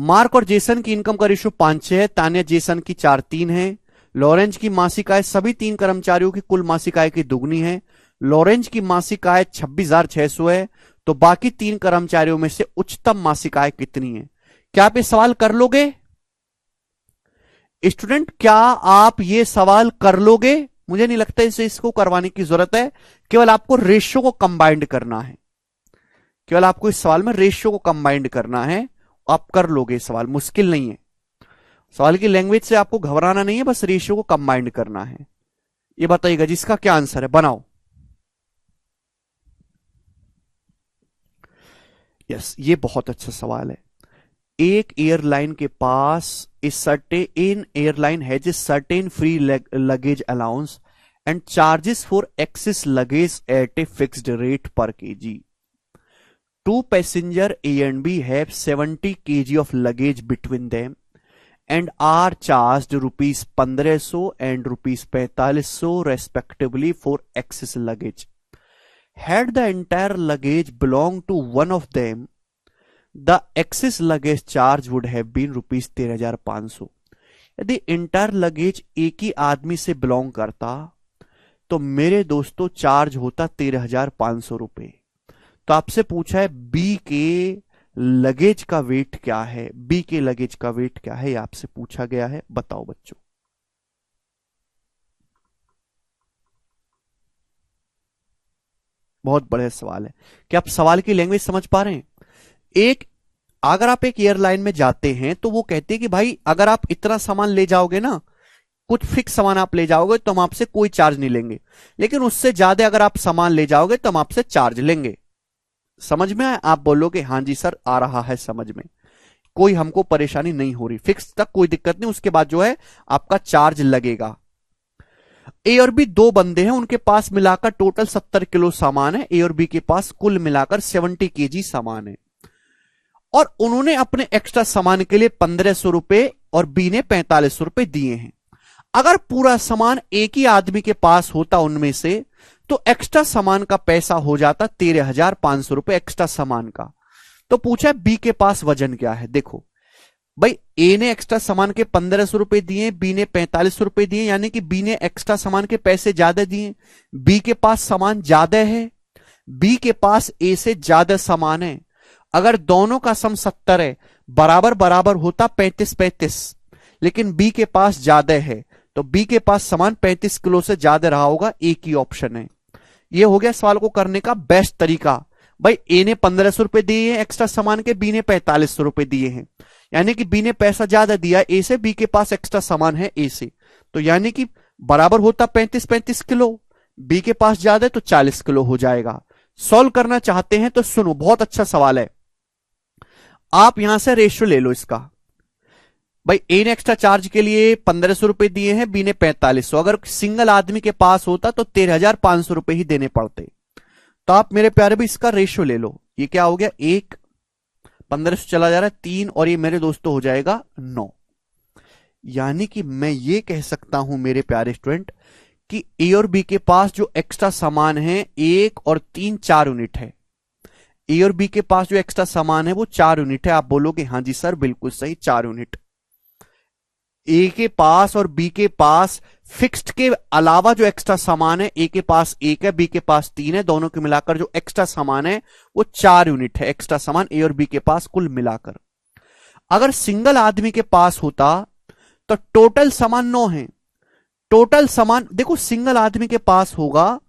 Mark और जेसन की इनकम का रेशियो 5:6 है, तानिया जेसन की 4:3 है। लॉरेंज की मासिक आय सभी 3 कर्मचारियों की कुल मासिक आय की दुगनी है। लॉरेंज की मासिक आय 26,600 है, तो बाकी 3 कर्मचारियों में से उच्चतम मासिक आय कितनी है? क्या आप ये सवाल कर लोगे स्टूडेंट? क्या आप ये सवाल कर लोगे? मुझे नहीं लगता इसे इसको करवाने की जरूरत है, केवल आपको रेशियो को कंबाइंड करना है। केवल आपको इस सवाल में रेशियो को कंबाइंड करना है, आप कर लोगे। सवाल मुश्किल नहीं है, सवाल की लैंग्वेज से आपको घबराना नहीं है, बस रेशियो को कंबाइंड करना है। ये बताइएगा जिसका क्या आंसर है, बनाओ। यस, ये बहुत अच्छा सवाल है। एक एयरलाइन के पास an airline has a certain free luggage allowance and charges for excess luggage at a fixed rate per kg. Two passenger A and B have 70 kg of luggage between them and are charged rupees 1500 and rupees 4500 respectively for excess luggage. Had the entire luggage belonged to one of them, the excess luggage charge would have been rupees 13,500. यदि entire luggage एक ही आदमी से belong करता तो मेरे दोस्तों charge होता 13,500 रुपए। तो आपसे पूछा है बी के लगेज का वेट क्या है, बी के लगेज का वेट क्या है, ये आपसे पूछा गया है। बताओ बच्चों। बहुत बढ़िया सवाल है। क्या आप सवाल की लैंग्वेज समझ पा रहे हैं? अगर आप एक एयरलाइन में जाते हैं तो वो कहते हैं कि भाई अगर आप इतना सामान ले जाओगे ना, कुछ फिक्स सामान आप ले जाओगे तो हम आपसे कोई चार्ज नहीं लेंगे, लेकिन उससे ज्यादा अगर आप सामान ले जाओगे तो हम आपसे चार्ज लेंगे। समझ में आया? आप बोलोगे हाँ जी सर आ रहा है समझ में, कोई हमको परेशानी नहीं हो रही, फिक्स तक कोई दिक्कत नहीं, उसके बाद जो है आपका चार्ज लगेगा। ए और बी दो बंदे हैं, उनके पास मिलाकर टोटल 70 किलो सामान है। ए और बी के पास कुल मिलाकर 70 केजी सामान है और उन्होंने अपने एक्स्ट्रा सामान के लिए 1500 रुपए और बी ने 4500 रुपए दिए हैं। अगर पूरा सामान एक ही आदमी के पास होता उनमें से तो एक्स्ट्रा सामान का पैसा हो जाता 13,500 रुपए एक्स्ट्रा सामान का। तो पूछा बी के पास वजन क्या है। देखो भाई ए ने एक्स्ट्रा सामान के 1500 रुपए दिए, बी ने 4500 रुपए दिए, यानी कि बी ने एक्स्ट्रा सामान के पैसे ज्यादा दिए। बी के पास सामान ज्यादा है, बी के पास ए से ज्यादा सामान है। अगर दोनों का सम 70 है, बराबर बराबर होता 35-35, लेकिन बी के पास ज्यादा है तो बी के पास सामान 35 किलो से ज्यादा रहा होगा। एक ही ऑप्शन है। यह हो गया सवाल को करने का बेस्ट तरीका। भाई ए ने 1500 रुपए दिए हैं एक्स्ट्रा सामान के, बी ने 4500 रुपए दिए हैं, यानी कि बी ने पैसा ज्यादा दिया ए से, बी के पास एक्स्ट्रा सामान है ए से, तो यानी कि बराबर होता 35-35 किलो, बी के पास ज्यादा है तो 40 किलो हो जाएगा। सॉल्व करना चाहते हैं तो सुनो, बहुत अच्छा सवाल है। आप यहां से रेशियो ले लो इसका। भाई ए ने एक्स्ट्रा चार्ज के लिए 1500 रुपए दिए हैं, बी ने 4500। अगर सिंगल आदमी के पास होता तो 13,500 रुपए ही देने पड़ते। तो आप मेरे प्यारे भी इसका रेशियो ले लो। ये क्या हो गया, 1 1500 चला जा रहा है 3 और ये मेरे दोस्तों हो जाएगा 9। यानी कि मैं ये कह सकता हूं मेरे प्यारे स्टूडेंट कि ए और बी के पास जो एक्स्ट्रा सामान है 1 और 3 4 यूनिट है। ए और बी के पास जो एक्स्ट्रा सामान है वो 4 यूनिट है। आप बोलोगे हाँ जी सर बिल्कुल सही, 4 यूनिट। ए के पास और बी के पास फिक्स्ड के अलावा जो एक्स्ट्रा सामान है, ए के पास 1 है, बी के पास 3 है, दोनों के मिलाकर जो एक्स्ट्रा सामान है वो 4 यूनिट है। एक्स्ट्रा सामान ए और बी के पास कुल मिलाकर। अगर सिंगल आदमी के पास होता तो टोटल सामान 9 है। टोटल सामान देखो सिंगल आदमी के पास होगा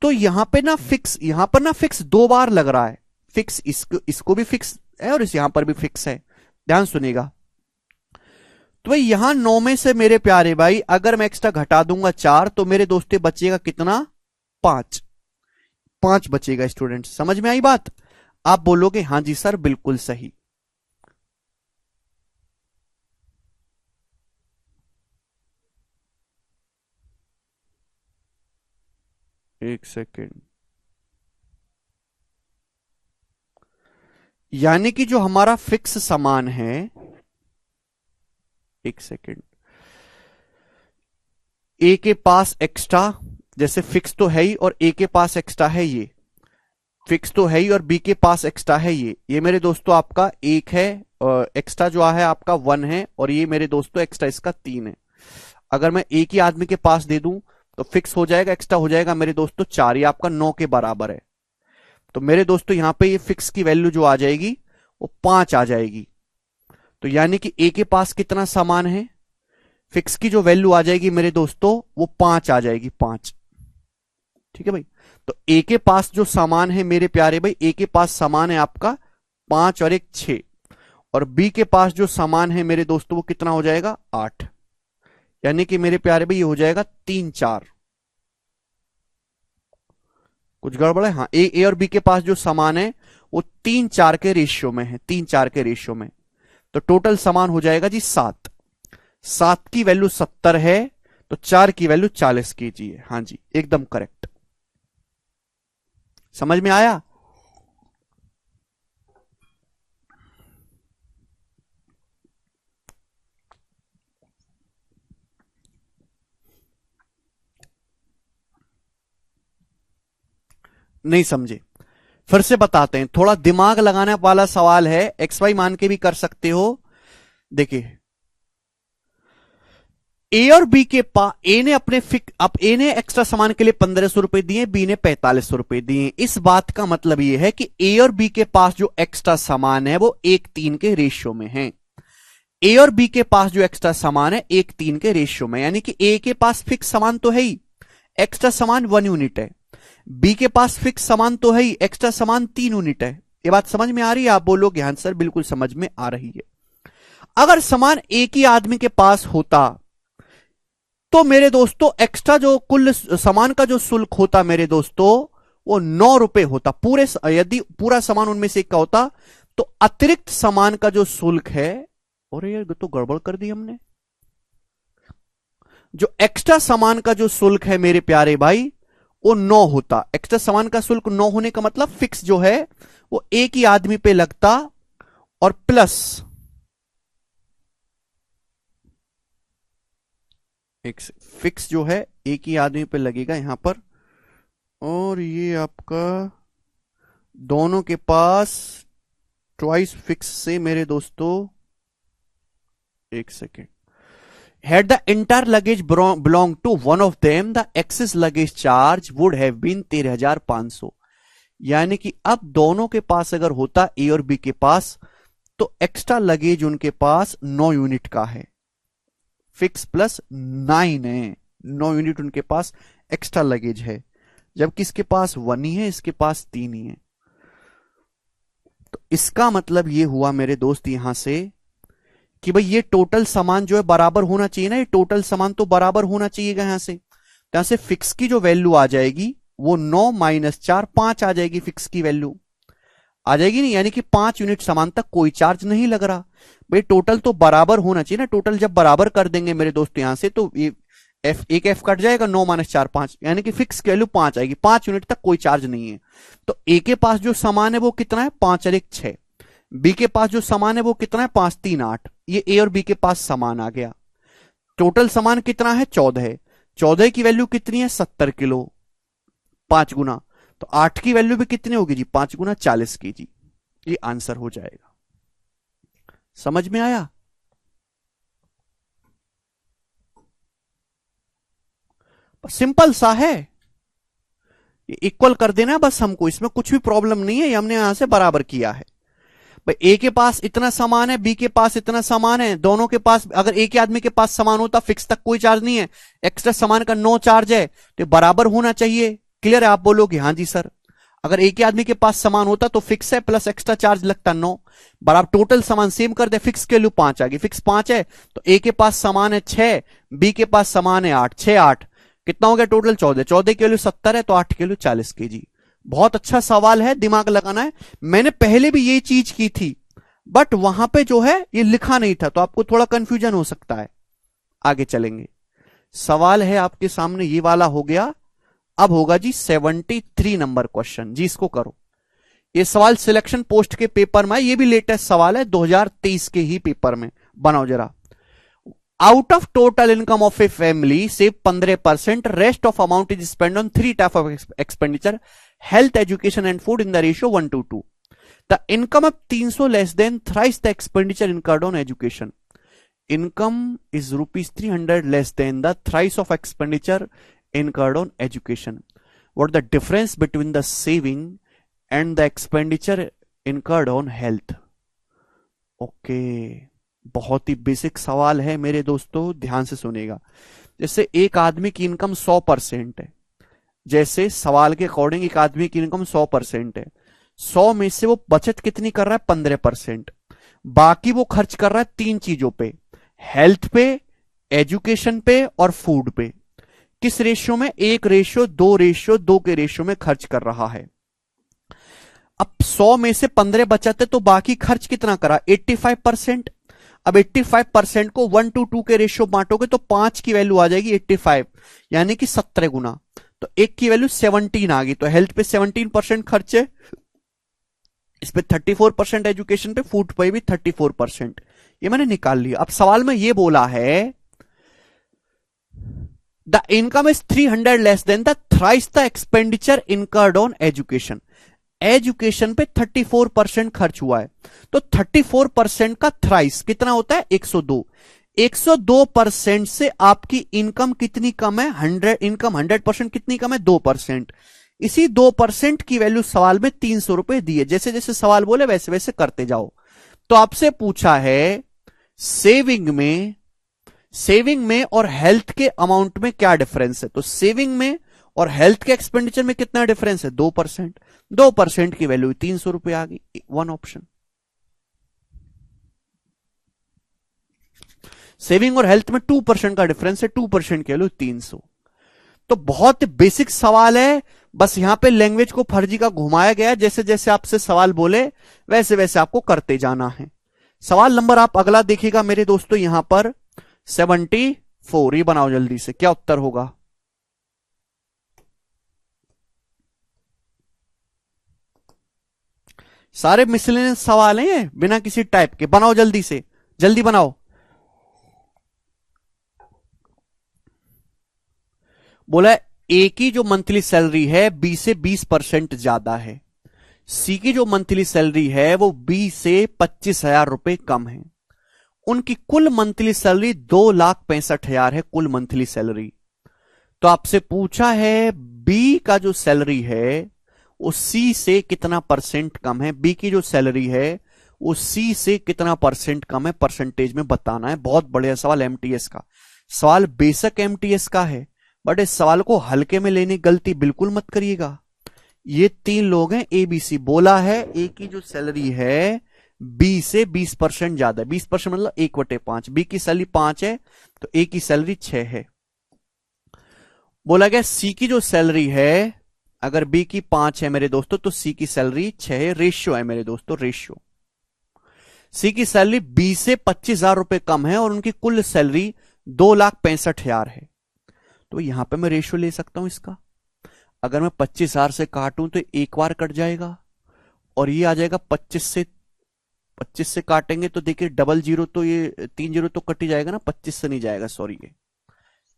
तो यहां पे ना फिक्स, यहां पर ना फिक्स 2 बार लग रहा है। फिक्स इसको भी फिक्स है और यहां पर भी फिक्स है। ध्यान सुनिएगा। तो भाई यहां 9 में से मेरे प्यारे भाई अगर मैं एक्स्ट्रा घटा दूंगा 4 तो मेरे दोस्तों बचेगा कितना, 5 बचेगा। स्टूडेंट समझ में आई बात? आप बोलोगे हां जी सर बिल्कुल सही। एक सेकेंड। यानी कि जो हमारा फिक्स सामान है, एक सेकेंड, ए के पास एक्स्ट्रा जैसे फिक्स तो है ही और ए के पास एक्स्ट्रा है, ये फिक्स तो है ही और बी के पास एक्स्ट्रा है, ये मेरे दोस्तों आपका 1 है, एक्स्ट्रा जो है आपका 1 है और ये मेरे दोस्तों एक्स्ट्रा इसका 3 है। अगर मैं एक ही आदमी के पास दे दूं तो फिक्स हो जाएगा, एक्स्ट्रा हो जाएगा मेरे दोस्तों 4, ये आपका 9 के बराबर है। तो मेरे दोस्तों यहां पे ये फिक्स की वैल्यू जो आ जाएगी वो 5 आ जाएगी। तो यानी कि ए के पास कितना सामान है, फिक्स की जो वैल्यू आ जाएगी मेरे दोस्तों वो 5 आ जाएगी, 5। ठीक है भाई। तो ए के पास जो सामान है मेरे प्यारे भाई, ए के पास सामान है आपका 5 और 1 6, और बी के पास जो सामान है मेरे दोस्तों वो कितना हो जाएगा 8। यानी कि मेरे प्यारे भाई ये हो जाएगा 3 4। कुछ गड़बड़ है? हाँ, ए और बी के पास जो सामान है वो 3 4 के रेशियो में है, 3 4 के रेशियो में। तो टोटल सामान हो जाएगा जी 7। 7 की वैल्यू 70 है, तो 4 की वैल्यू 40 केजी है। हाँ जी, एकदम करेक्ट। समझ में आया? नहीं समझे? फिर से बताते हैं, थोड़ा दिमाग लगाने वाला सवाल है, एक्स वाई मान के भी कर सकते हो। देखिए, ए और बी के पास, ए ने अपने ए ने एक्स्ट्रा सामान के लिए 1500 रुपए दिए, बी ने 4500 रुपए दिए। इस बात का मतलब यह है कि ए और बी के पास जो एक्स्ट्रा सामान है वो 1:3 के रेशियो में है। ए और बी के पास जो एक्स्ट्रा सामान है 1:3 के रेशियो में, यानी कि ए के पास फिक्स सामान तो है ही, एक्स्ट्रा सामान 1 यूनिट है। बी के पास फिक्स सामान तो है ही, एक्स्ट्रा सामान 3 यूनिट है। ये बात समझ में आ रही है? आप बोलोगे हाँ सर बिल्कुल समझ में आ रही है। अगर सामान एक ही आदमी के पास होता तो मेरे दोस्तों एक्स्ट्रा जो कुल सामान का जो शुल्क होता मेरे दोस्तों वो 9 रुपए होता पूरे, यदि पूरा सामान उनमें से एक का होता तो अतिरिक्त सामान का जो शुल्क है, और यार तो गड़बड़ कर दी हमने, जो एक्स्ट्रा सामान का जो शुल्क है मेरे प्यारे भाई वो 9 होता। एक्स्ट्रा सामान का शुल्क 9 होने का मतलब फिक्स जो है वो एक ही आदमी पे लगता, और प्लस एक फिक्स जो है एक ही आदमी पे लगेगा यहां पर, और ये आपका दोनों के पास ट्वाइस फिक्स से मेरे दोस्तों, एक second, had the entire luggage belong to one of them, the excess luggage charge would have been 13,500। यानी कि अब दोनों के पास अगर होता ए और बी के पास, तो एक्स्ट्रा लगेज उनके पास 9 यूनिट का है, फिक्स प्लस 9 है, 9 यूनिट उनके पास एक्स्ट्रा लगेज है, जबकि इसके पास 1 ही है, इसके पास 3 ही है। तो इसका मतलब ये हुआ मेरे दोस्त यहां से कि भाई ये टोटल सामान जो है बराबर होना चाहिए ना, ये टोटल सामान तो बराबर होना चाहिए यहां से। यहां से फिक्स की जो वैल्यू आ जाएगी वो 9 - 4 5 आ जाएगी, फिक्स की वैल्यू आ जाएगी नहीं, यानी कि 5 यूनिट सामान तक कोई चार्ज नहीं लग रहा। भाई टोटल तो बराबर होना चाहिए ना, टोटल जब बराबर कर देंगे मेरे दोस्त यहां से तो ये एक एफ कट जाएगा, 9 - 4 5, यानी कि फिक्स की वैल्यू 5 आएगी, 5 यूनिट तक कोई चार्ज नहीं है। तो ए के पास जो सामान है वो कितना है 5 और 1 6, बी के पास जो सामान है वो कितना है 5 3 8, ये ए और बी के पास सामान आ गया। टोटल सामान कितना है 14 है, 14 की वैल्यू कितनी है 70 किलो, 5 गुना, तो 8 की वैल्यू भी कितनी होगी जी 5 गुना 40 केजी। ये आंसर हो जाएगा। समझ में आया? सिंपल सा है, ये इक्वल कर देना बस हमको, इसमें कुछ भी प्रॉब्लम नहीं है, ये हमने यहां से बराबर किया है। भाई ए के पास इतना सामान है, बी के पास इतना सामान है, दोनों के पास अगर एक ही आदमी के पास सामान होता फिक्स तक कोई चार्ज नहीं है, एक्स्ट्रा सामान का 9 चार्ज है, तो बराबर होना चाहिए। क्लियर है? आप बोलोगे हाँ जी सर। अगर एक ही आदमी के पास सामान होता तो फिक्स है प्लस एक्स्ट्रा चार्ज लगता 9, बराबर टोटल सामान सेम कर दे, फिक्स के वैल्यू 5 आ गई, फिक्स 5 है, तो ए के पास सामान है 6, बी के पास सामान है 8, 6 8 कितना हो गया टोटल 14, 14 की वैल्यू 70 है, तो 8 की वैल्यू 40 केजी। बहुत अच्छा सवाल है, दिमाग लगाना है। मैंने पहले भी ये चीज की थी, बट वहां पे जो है ये लिखा नहीं था, तो आपको थोड़ा कंफ्यूजन हो सकता है। आगे चलेंगे, सवाल है आपके सामने ये वाला हो गया। अब होगा जी 73 नंबर क्वेश्चन जी, इसको करो। ये सवाल सिलेक्शन पोस्ट के पेपर में, ये भी लेटेस्ट सवाल है 2023 के ही पेपर में, बनाओ जरा। Out of total income of a family save 15%, rest of amount is spend on 3 type of expenditure, health, education and food in the ratio 1:2। The income of 300 less than thrice the expenditure incurred on education. Income is rupees 300 less than the thrice of expenditure incurred on education. What the difference between the saving and the expenditure incurred on health? Okay, बहुत ही basic सवाल है मेरे दोस्तों, ध्यान से सुनेगा। जैसे एक आदमी की इनकम 100% है, जैसे सवाल के अकॉर्डिंग एक आदमी की इनकम 100% है, 100 में से वो बचत कितनी कर रहा है? 15%। बाकी वो खर्च कर रहा है तीन चीजों पे, हेल्थ पे, एजुकेशन पे और फूड पे। किस रेशियो में? 1:2 के रेशियो में खर्च कर रहा है। अब 100 में से 15 बचत है तो बाकी खर्च कितना करा? 85%। अब 85% को 1:2 के रेशियो बांटोगे तो 5 की वैल्यू आ जाएगी 85, यानी कि 17 गुना, तो 1 की वैल्यू 17 आ गई। तो हेल्थ पे 17% खर्च है, इस पे 34%, एजुकेशन पे, फूड पे भी 34%, ये मैंने निकाल लिया। अब सवाल में ये बोला है the income is 300 less than the thrice the expenditure incurred on education. Education पे 34% खर्च हुआ है, तो 34% का थ्राइस कितना होता है? 102। 102% से आपकी इनकम कितनी कम है? 100% कितनी कम है? 2%। इसी 2% की वैल्यू सवाल में 300 रुपए दी है। जैसे जैसे सवाल बोले वैसे वैसे करते जाओ। तो आपसे पूछा है सेविंग में और हेल्थ के अमाउंट में क्या डिफरेंस है? तो सेविंग में और हेल्थ के एक्सपेंडिचर में कितना डिफरेंस है? 2%। 2% की वैल्यू 300 रुपए आ गई, वन ऑप्शन। सेविंग और हेल्थ में 2% का डिफरेंस है, 2% की वैल्यू 300। तो बहुत बेसिक सवाल है, बस यहां पे लैंग्वेज को फर्जी का घुमाया गया। जैसे जैसे आपसे सवाल बोले वैसे वैसे आपको करते जाना है। सवाल नंबर आप अगला देखिएगा मेरे दोस्तों, यहां पर 74। ये बनाओ जल्दी से, क्या उत्तर होगा? सारे मिसलेनियस सवाल हैं बिना किसी टाइप के, बनाओ जल्दी से, जल्दी बनाओ। बोला ए की जो मंथली सैलरी है बी से 20% ज्यादा है, सी की जो मंथली सैलरी है वो बी से 25,000 रुपए कम है। उनकी कुल मंथली सैलरी 2,65,000 है, कुल मंथली सैलरी। तो आपसे पूछा है बी का जो सैलरी है वो सी से कितना परसेंट कम है? बी की जो सैलरी है वो सी से कितना परसेंट कम है, परसेंटेज में बताना है। बहुत बढ़िया सवाल, एमटीएस का सवाल, बेशक एमटीएस का है बट इस सवाल को हल्के में लेने गलती बिल्कुल मत करिएगा। ये तीन लोग हैं एबीसी, बोला है ए की जो सैलरी है बी से 20% ज्यादा है, 20% मतलब 1/5। बी की सैलरी 5 है तो ए की सैलरी 6 है। बोला गया सी की जो सैलरी है, अगर बी की 5 है मेरे दोस्तों तो सी की सैलरी 6 है। रेशियो है मेरे दोस्तों, रेशियो। सी की सैलरी बी से 25,000 रुपए कम है और उनकी कुल सैलरी 2,65,000 है। तो यहां पे मैं रेशियो ले सकता हूं इसका। अगर मैं 25,000 से काटूं तो एक बार कट जाएगा और ये आ जाएगा 25 से काटेंगे तो देखिए डबल जीरो, तो ये 3 जीरो तो कट ही जाएगा ना, 25 से नहीं जाएगा, सॉरी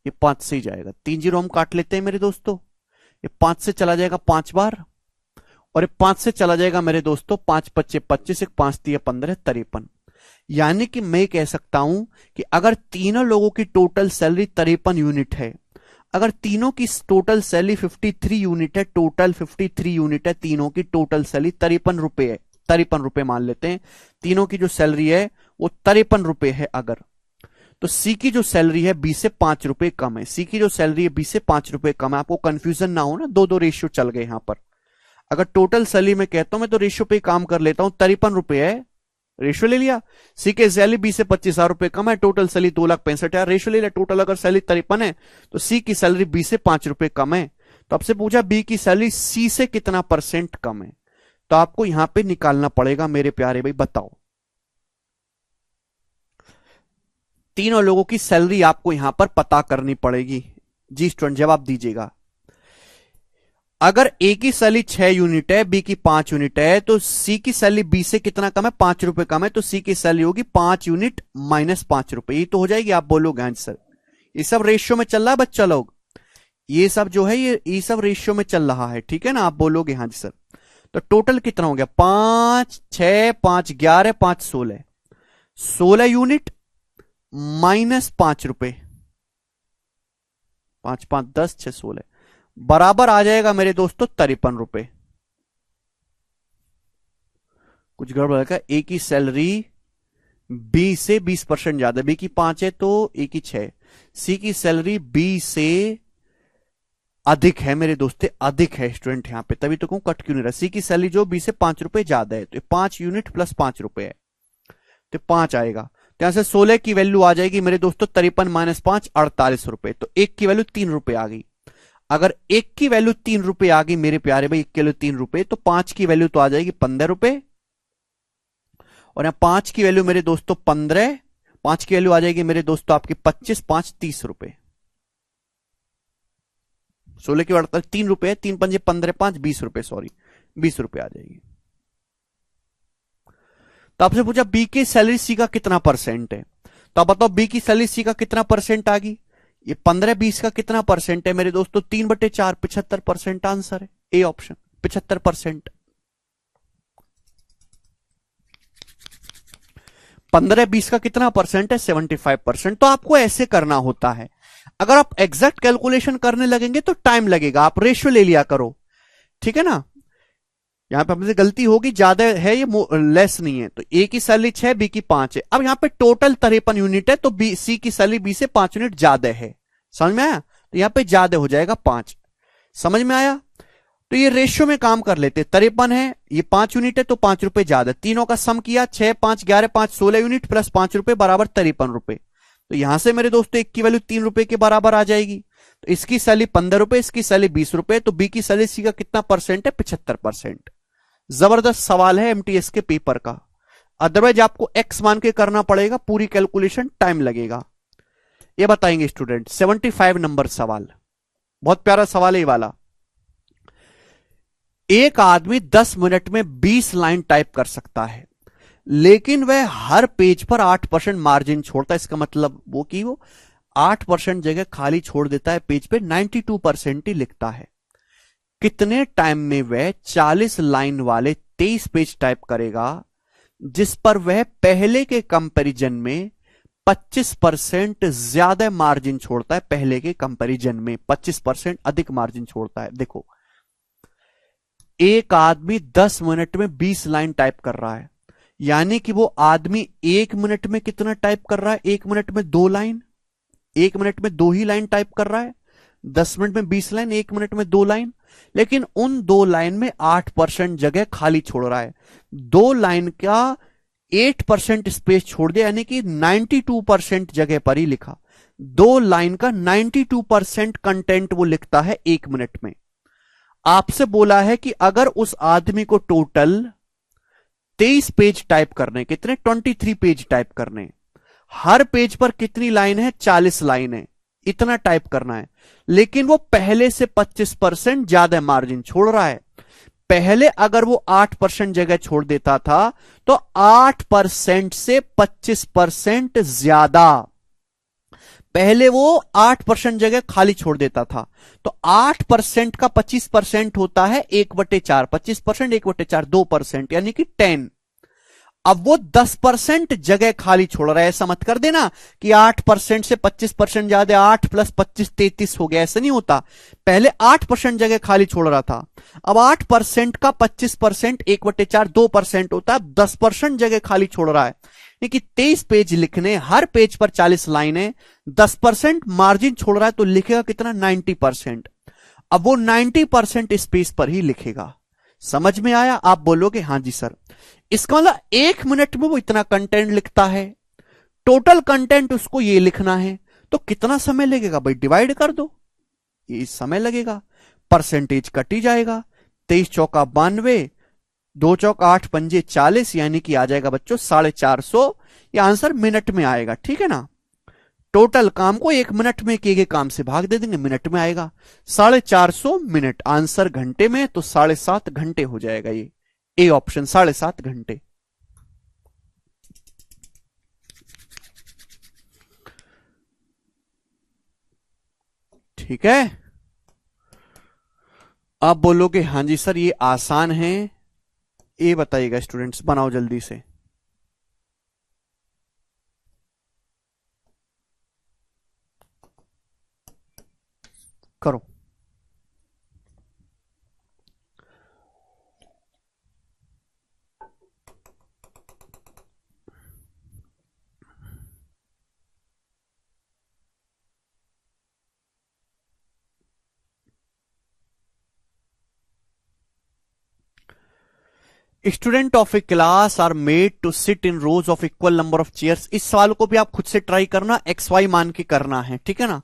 ये 5 से ही जाएगा। 3 जीरो हम काट लेते हैं मेरे दोस्तों, ये 5 से चला जाएगा 5 बार और ये 5 से चला जाएगा मेरे दोस्तों 5 25 25, 5 3 15 53। यानी कि मैं कह सकता हूं कि अगर तीनों लोगों की टोटल सैलरी 53 यूनिट है, अगर तीनों की टोटल सैलरी 53 यूनिट है, टोटल 53 यूनिट है, तीनों की टोटल सैलरी 53 रुपए है, 53 रुपए मान लेते हैं, तीनों की जो सैलरी है वो 53 रुपए है अगर, तो सी की जो सैलरी है बी से 5 रुपए कम है। सी की जो सैलरी है बी से 5 रुपए कम है। आपको कंफ्यूजन ना हो ना, दो रेशियो चल गए यहां पर। अगर टोटल सैलरी में कहता हूं मैं तो रेशियो पे काम कर लेता हूं, 53 रुपए है, रेशियो ले लिया। सी के सैलरी बी से 25,000 रुपए कम है, टोटल सैलरी 2,65,000, रेशियो ले लिया। टोटल अगर सैलरी 53 है तो सी की सैलरी बी से 5 रुपए कम है। तो आपसे पूछा बी की सैलरी सी से कितना परसेंट कम है, तो आपको यहां पे निकालना पड़ेगा मेरे प्यारे भाई। बताओ, तीनों लोगों की सैलरी आपको यहां पर पता करनी पड़ेगी। जी स्टूडेंट जवाब दीजिएगा। अगर ए की सैलरी 6 यूनिट है, बी की 5 यूनिट है, तो सी की सैलरी बी से कितना कम है? 5 रुपए कम है, तो सी की सैलरी होगी 5 यूनिट माइनस 5 रुपए। ये तो हो जाएगी, आप बोलोगे हाँ सर। ये सब रेशियो में चल रहा है बच्चा लोग, ये सब जो है ये सब रेशियो में चल रहा है, ठीक है ना? आप बोलोगे हाँ जी सर। तो टोटल कितना हो गया? 5 6 5 11 5 16, 16 यूनिट माइनस 5 रुपए, 5 5 10 6 16 बराबर आ जाएगा मेरे दोस्तों 53 रुपए। कुछ गड़बड़ है, ए की सैलरी बी से 20% ज्यादा, बी की 5 है तो ए की 6, सी की सैलरी बी से अधिक है मेरे दोस्त, अधिक है स्टूडेंट यहां पे, तभी तो कहूं कट क्यों नहीं रहा। सी की सैलरी जो बी से 5 रुपए ज्यादा है, तो 5 यूनिट प्लस 5 रुपए है, तो 5 आएगा। तो यहां से 16 की वैल्यू आ जाएगी मेरे दोस्तों 53 माइनस 5 48 रुपए, तो एक की वैल्यू 3 रुपए आ गई। अगर एक की वैल्यू 3 रुपए आ गई मेरे प्यारे भाई, एक की वैल्यू 3 रुपए, तो 5 की वैल्यू तो आ जाएगी 15 रुपए, और यहां 5 की वैल्यू मेरे दोस्तों 15, 5 की वैल्यू आ जाएगी मेरे दोस्तों आपकी 25, 5 30 रुपए। 16 की वैल्यू 3 रुपए, 3 पंजे 15, 5 20 रुपए, सॉरी 20 रुपए आ जाएगी। तो आपसे पूछा बी की सैलरी सी का कितना परसेंट है, तो आप बताओ बी की सैलरी सी का कितना परसेंट आ गई। ये 15 20 का कितना परसेंट है मेरे दोस्तों, 3/4 75% आंसर है, ए ऑप्शन 75%। 15 20 का कितना परसेंट है, 75%। तो आपको ऐसे करना होता है, अगर आप एग्जैक्ट कैलकुलेशन करने लगेंगे तो टाइम लगेगा, आप रेशियो ले लिया करो, ठीक है ना। यहां पे हमसे गलती होगी, ज्यादा है ये लेस नहीं है, तो ए की सैलरी 6 बी की 5 है। अब यहां पे टोटल 53 यूनिट है, तो बी सी की सैलरी बी से 5 यूनिट ज्यादा है, समझ में आया। तो यहां पे ज्यादा हो जाएगा 5, समझ में आया। तो ये रेशियो में काम कर लेते, 53 है, ये 5 यूनिट है तो 5 रुपए ज्यादा, तीनों का सम किया 6 5 11 5 16 यूनिट प्लस 5 रुपए बराबर 53 रुपए। तो यहां से मेरे दोस्तों एक की वैल्यू 3 रुपए के बराबर आ जाएगी, तो इसकी सैलरी 15 रुपए, इसकी सैलरी 20 रुपए, तो बी की सैलरी सी का कितना परसेंट है, 75%। जबरदस्त सवाल है एमटीएस के पेपर का, अदरवाइज आपको एक्स मान के करना पड़ेगा, पूरी कैलकुलेशन टाइम लगेगा। ये बताएंगे स्टूडेंट 75 नंबर सवाल, बहुत प्यारा सवाल है ये वाला। एक आदमी 10 मिनट में 20 लाइन टाइप कर सकता है, लेकिन वह हर पेज पर 8% मार्जिन छोड़ता है। इसका मतलब वो कि वो 8% जगह खाली छोड़ देता है, पेज पे 92% ही लिखता है। कितने टाइम में वह 40 लाइन वाले 23 पेज टाइप करेगा, जिस पर वह पहले के कंपैरिजन में 25% ज्यादा मार्जिन छोड़ता है, पहले के कंपैरिजन में 25% अधिक मार्जिन छोड़ता है। देखो, एक आदमी 10 मिनट में 20 लाइन टाइप कर रहा है, यानी कि वो आदमी 1 मिनट में कितना टाइप कर रहा है, 1 मिनट में 2 लाइन, 1 मिनट में 2 ही लाइन टाइप कर रहा है। 10 मिनट में 20 लाइन, 1 मिनट में 2 लाइन, लेकिन उन 2 लाइन में 8% जगह खाली छोड़ रहा है। 2 लाइन का 8% स्पेस छोड़ दिया, यानी कि 92% जगह पर ही लिखा। 2 लाइन का 92% कंटेंट वो लिखता है 1 मिनट में। आपसे बोला है कि अगर उस आदमी को टोटल 23 पेज टाइप करने, कितने 23 पेज टाइप करने, हर पेज पर कितनी लाइन है, 40 लाइन है, इतना टाइप करना है, लेकिन वो पहले से 25% ज्यादा मार्जिन छोड़ रहा है। पहले अगर वो 8% जगह छोड़ देता था तो 8% से 25% ज्यादा, पहले वो 8% जगह खाली छोड़ देता था, तो 8% का 25% होता है 1/4, 25% 1/4 2%, यानी कि 10। अब वो 10% जगह खाली छोड़ रहा है, ऐसा मत कर देना कि 8% से 25% ज्यादा, 8 + 25 33 हो गया, ऐसा नहीं होता। पहले 8% जगह खाली छोड़ रहा था, अब 8% का 25% 1/4 2% होता है, 10% जगह खाली छोड़ रहा है। कि 23 पेज लिखने, हर पेज पर 40 लाइनें, 10% मार्जिन छोड़ रहा है, तो लिखेगा कितना, 90%। अब वो 90% स्पेस पर ही लिखेगा। समझ में आया? आप बोलोगे हां जी सर। इसका मतलब 1 मिनट में वो इतना कंटेंट लिखता है, टोटल कंटेंट उसको ये लिखना है, तो कितना समय लगेगा भाई, डिवाइड कर दो, ये समय लगेगा, परसेंटेज कट ही जाएगा। 23 चौका 92, 2 चौक 8 पंजे 40, यानी कि आ जाएगा बच्चों 450। ये आंसर मिनट में आएगा, ठीक है ना। टोटल काम को 1 मिनट में किए गए काम से भाग दे देंगे, मिनट में आएगा। 450 मिनट, आंसर घंटे में, तो 7.5 घंटे हो जाएगा। ये ए ऑप्शन 7.5 घंटे। ठीक है, आप बोलोगे हां जी सर ये आसान है। ये बताइएगा स्टूडेंट्स, बनाओ जल्दी से। करो। Student of a class are made to sit in rows of equal number of chairs. इस सवाल को भी आप खुद से ट्राई करना, एक्स वाई मान के करना है, ठीक है ना,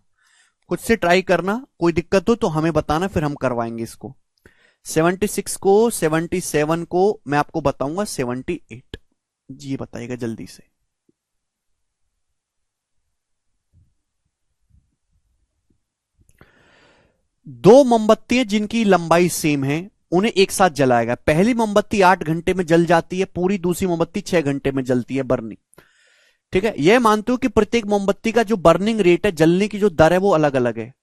खुद से ट्राई करना। कोई दिक्कत हो तो हमें बताना, फिर हम करवाएंगे इसको। 76 को 77 को मैं आपको बताऊंगा 78। जी ये बताइएगा जल्दी से। दो मोमबत्तियां जिनकी लंबाई सेम है उन्हें एक साथ जलाएगा। पहली मोमबत्ती 8 घंटे में जल जाती है पूरी, दूसरी मोमबत्ती 6 घंटे में जलती है बर्निंग। ठीक है, यह मानते हो कि प्रत्येक मोमबत्ती का जो बर्निंग रेट है, जलने की जो दर है वो अलग अलग है।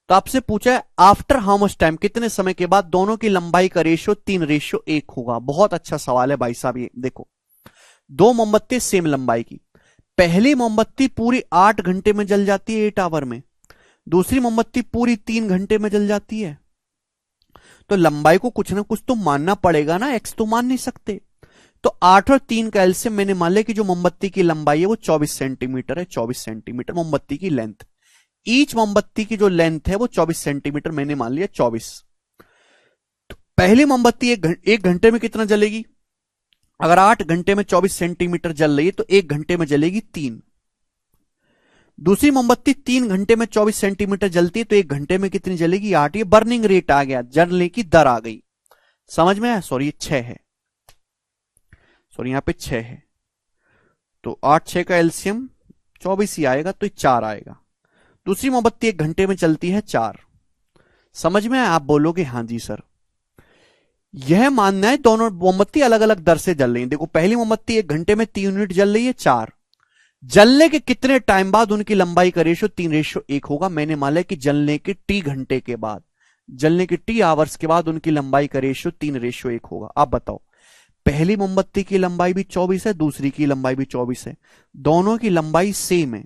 तो आपसे पूछा है आफ्टर हाउ मच टाइम, कितने समय के बाद दोनों की लंबाई का रेशियो 3:1 होगा। बहुत अच्छा सवाल है भाई साहब। ये देखो, दो मोमबत्ती सेम लंबाई की, पहली मोमबत्ती पूरी 8 घंटे में जल जाती है 8 आवर में, दूसरी मोमबत्ती पूरी 3 घंटे में जल जाती है। तो लंबाई को कुछ ना कुछ तो मानना पड़ेगा ना, एक्स तो मान नहीं सकते। तो 8 और 3 का एलसीएम मैंने मान लिया कि जो मोमबत्ती की लंबाई है वो 24 सेंटीमीटर है। 24 सेंटीमीटर मोमबत्ती की लेंथ, ईच मोमबत्ती की जो लेंथ है वो 24 सेंटीमीटर मैंने मान लिया 24। तो पहली मोमबत्ती एक घंटे में कितना जलेगी? अगर 8 घंटे में 24 सेंटीमीटर जल रही है तो 1 घंटे में जलेगी 3। दूसरी मोमबत्ती 3 घंटे में 24 सेंटीमीटर जलती है तो 1 घंटे में कितनी जलेगी? 8। ये बर्निंग रेट आ गया, जलने की दर आ गई। समझ में आया? सॉरी ये 6 है, सॉरी यहां पे 6 है। तो 8 6 का एलसीएम 24 ही आएगा, तो 4 आएगा। दूसरी मोमबत्ती 1 घंटे में चलती है 4। समझ में आया? आप बोलोगे हां जी सर। यह मानना है दोनों मोमबत्ती अलग अलग दर से जल रही है। देखो पहली मोमबत्ती 1 घंटे में 3 यूनिट जल रही है, 4। जलने के कितने टाइम बाद उनकी लंबाई का रेशियो 3:1 होगा? मैंने मान लिया कि जलने के टी घंटे के बाद, जलने के टी आवर्स के बाद उनकी लंबाई का रेशियो 3:1 होगा। आप बताओ, पहली मोमबत्ती की लंबाई भी 24 है, दूसरी की लंबाई भी 24 है, दोनों की लंबाई सेम है।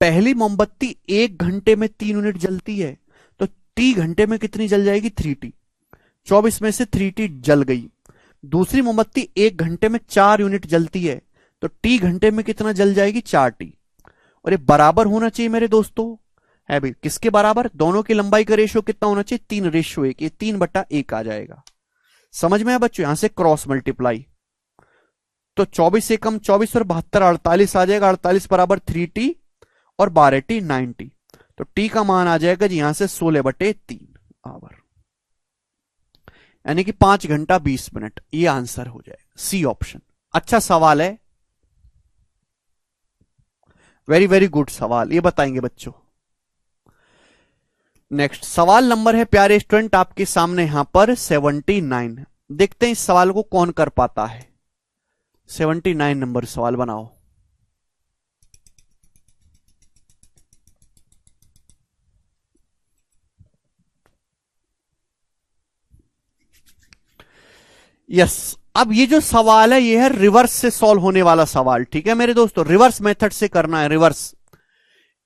पहली मोमबत्ती 1 घंटे में 3 यूनिट जलती है तो टी घंटे में कितनी जल जाएगी? 3T। 24 में से 3T जल गई। दूसरी मोमबत्ती 1 घंटे में 4 यूनिट जलती है तो टी घंटे में कितना जल जाएगी? 4T। और ये बराबर होना चाहिए मेरे दोस्तों, है भाई किसके बराबर? दोनों की लंबाई का रेशियो कितना होना चाहिए? 3:1। ये 3/1 आ जाएगा। समझ में आया बच्चों? यहां से क्रॉस मल्टीप्लाई, तो 24 से कम 24 और 72 48 आ जाएगा। 48 बराबर 3T और 12T 9T। तो टी का मान आ जाएगा जी यहां से 16/3 आवर, यानी कि 5 घंटा 20 मिनट। ये आंसर हो जाएगा सी ऑप्शन। अच्छा सवाल है, वेरी वेरी गुड सवाल, ये बताएंगे बच्चों। नेक्स्ट सवाल नंबर है प्यारे स्टूडेंट आपके सामने यहां पर 79। देखते हैं इस सवाल को कौन कर पाता है। 79 नंबर सवाल बनाओ। यस, अब ये जो सवाल है ये है रिवर्स से सॉल्व होने वाला सवाल। ठीक है मेरे दोस्तों, रिवर्स मेथड से करना है। रिवर्स,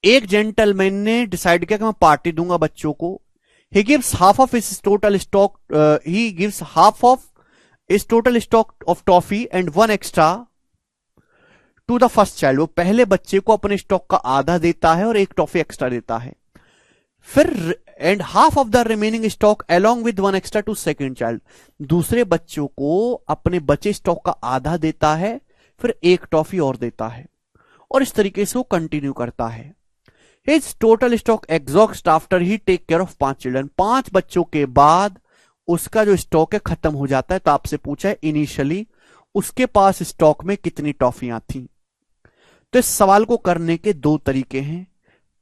एक जेंटलमैन ने डिसाइड किया कि मैं पार्टी दूंगा बच्चों को। He gives half of his total stock, he gives half of his total stock of toffee and 1 extra to the first child. वो पहले बच्चे को अपने स्टॉक का आधा देता है और 1 टॉफी एक्स्ट्रा देता है। फिर and half of the remaining stock along with 1 extra to second child. दूसरे बच्चों को अपने बचे स्टॉक का आधा देता है, फिर 1 टॉफी और देता है, और इस तरीके से वो कंटिन्यू करता है। His total stock exhaust after he take care of 5 children. 5 बच्चों के बाद उसका जो स्टॉक है खत्म हो जाता है। तो आपसे पूछा है इनिशियली उसके पास स्टॉक में कितनी टॉफियां थी। तो इस सवाल को करने के 2 तरीके हैं।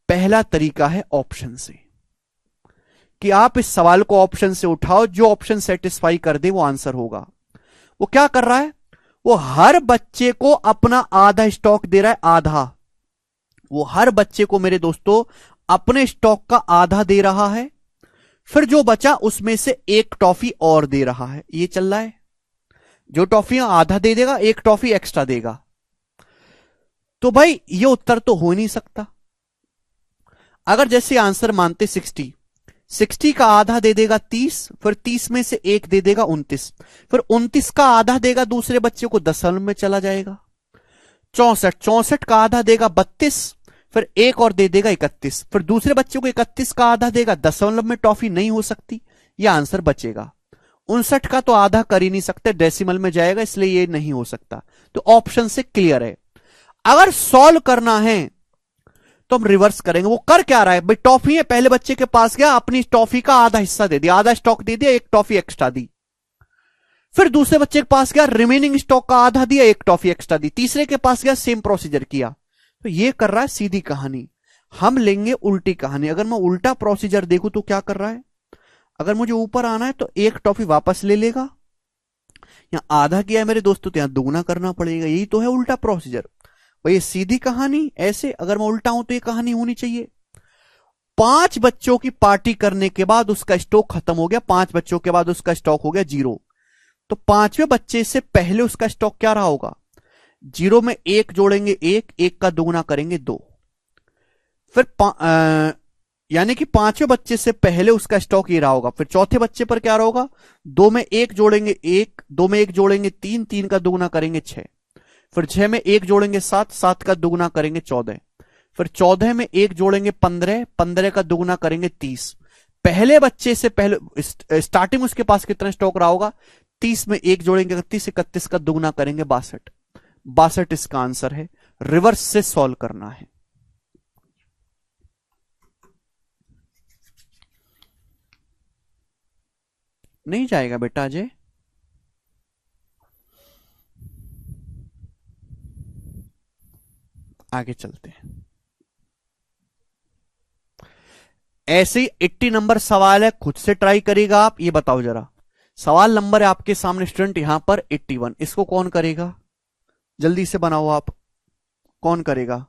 पहला तरीका है ऑप्शन से, कि आप इस सवाल को ऑप्शन से उठाओ, जो ऑप्शन सेटिस्फाई कर दे वो आंसर होगा। वो क्या कर रहा है? वो हर बच्चे को अपना आधा स्टॉक दे रहा है, आधा। वो हर बच्चे को मेरे दोस्तों अपने स्टॉक का आधा दे रहा है, फिर जो बचा उसमें से 1 टॉफी और दे रहा है। ये चल रहा है, जो टॉफियां आधा दे देगा 1 टॉफी एक्स्ट्रा देगा। तो भाई ये उत्तर तो हो नहीं सकता। अगर जैसे आंसर मानते 60, 60 का आधा दे देगा 30, फिर 30 में से एक दे देगा 29, फिर 29 का आधा देगा दूसरे बच्चे को, दशमलव में चला जाएगा। 64, 64 का आधा देगा 32, फिर एक और दे देगा 31, फिर दूसरे बच्चे को 31 का आधा देगा, दशमलव में टॉफी नहीं हो सकती, यह आंसर बचेगा। 59 का तो आधा कर ही नहीं सकते, डेसिमल में जाएगा, इसलिए ये नहीं हो सकता। तो ऑप्शन से क्लियर है। अगर सॉल्व करना है तो हम रिवर्स करेंगे। वो कर क्या रहा है भाई, टॉफी है, पहले बच्चे के पास गया, अपनी टॉफी का आधा हिस्सा दे दिया, आधा स्टॉक दे दिया, एक टॉफी एक्स्ट्रा दी। फिर दूसरे बच्चे के पास गया, रिमेनिंग स्टॉक का आधा दिया, एक टॉफी एक्स्ट्रा दी। तीसरे के पास गया, सेम प्रोसीजर किया। तो ये कर रहा है सीधी कहानी। हम लेंगे उल्टी कहानी। अगर मैं उल्टा प्रोसीजर देखूं तो क्या कर रहा है, अगर मुझे ऊपर आना है तो एक टॉफी वापस ले लेगा, यहां आधा किया है मेरे दोस्तों तो यहां दुगना करना पड़ेगा। यही तो है उल्टा प्रोसीजर। भाई ये सीधी कहानी, ऐसे अगर मैं उल्टा हूं तो ये कहानी होनी चाहिए। 5 बच्चों की पार्टी करने के बाद उसका स्टॉक खत्म हो गया, 5 बच्चों के बाद उसका स्टॉक हो गया 0। तो 5वें बच्चे से पहले उसका स्टॉक क्या रहा होगा, 0 में 1 जोड़ेंगे 1, 1 का दुगना करेंगे 2। फिर यानी कि 5वें बच्चे से पहले उसका स्टॉक ये रहा होगा। फिर चौथे बच्चे पर क्या रहा होगा, 2 में 1 जोड़ेंगे 1, 2 में 1 जोड़ेंगे 3, 3 का दुगना करेंगे 6। फिर 6 में 1 जोड़ेंगे 7, 7 का दुगना करेंगे 14। फिर 14 में 1 जोड़ेंगे 15, 15 का दुगना करेंगे 30। पहले बच्चे से पहले स्टार्टिंग उसके पास कितना स्टॉक रहा होगा, 30 में 1 जोड़ेंगे 31, 31 का दुगना करेंगे 62। 62 इसका आंसर है। रिवर्स से सॉल्व करना है। नहीं जाएगा बेटा अजय, आगे चलते हैं। ऐसे ही 80 नंबर सवाल है, खुद से ट्राई करेगा आप। ये बताओ जरा, सवाल नंबर है आपके सामने स्टूडेंट यहां पर 81, इसको कौन करेगा, जल्दी से बनाओ आप, कौन करेगा।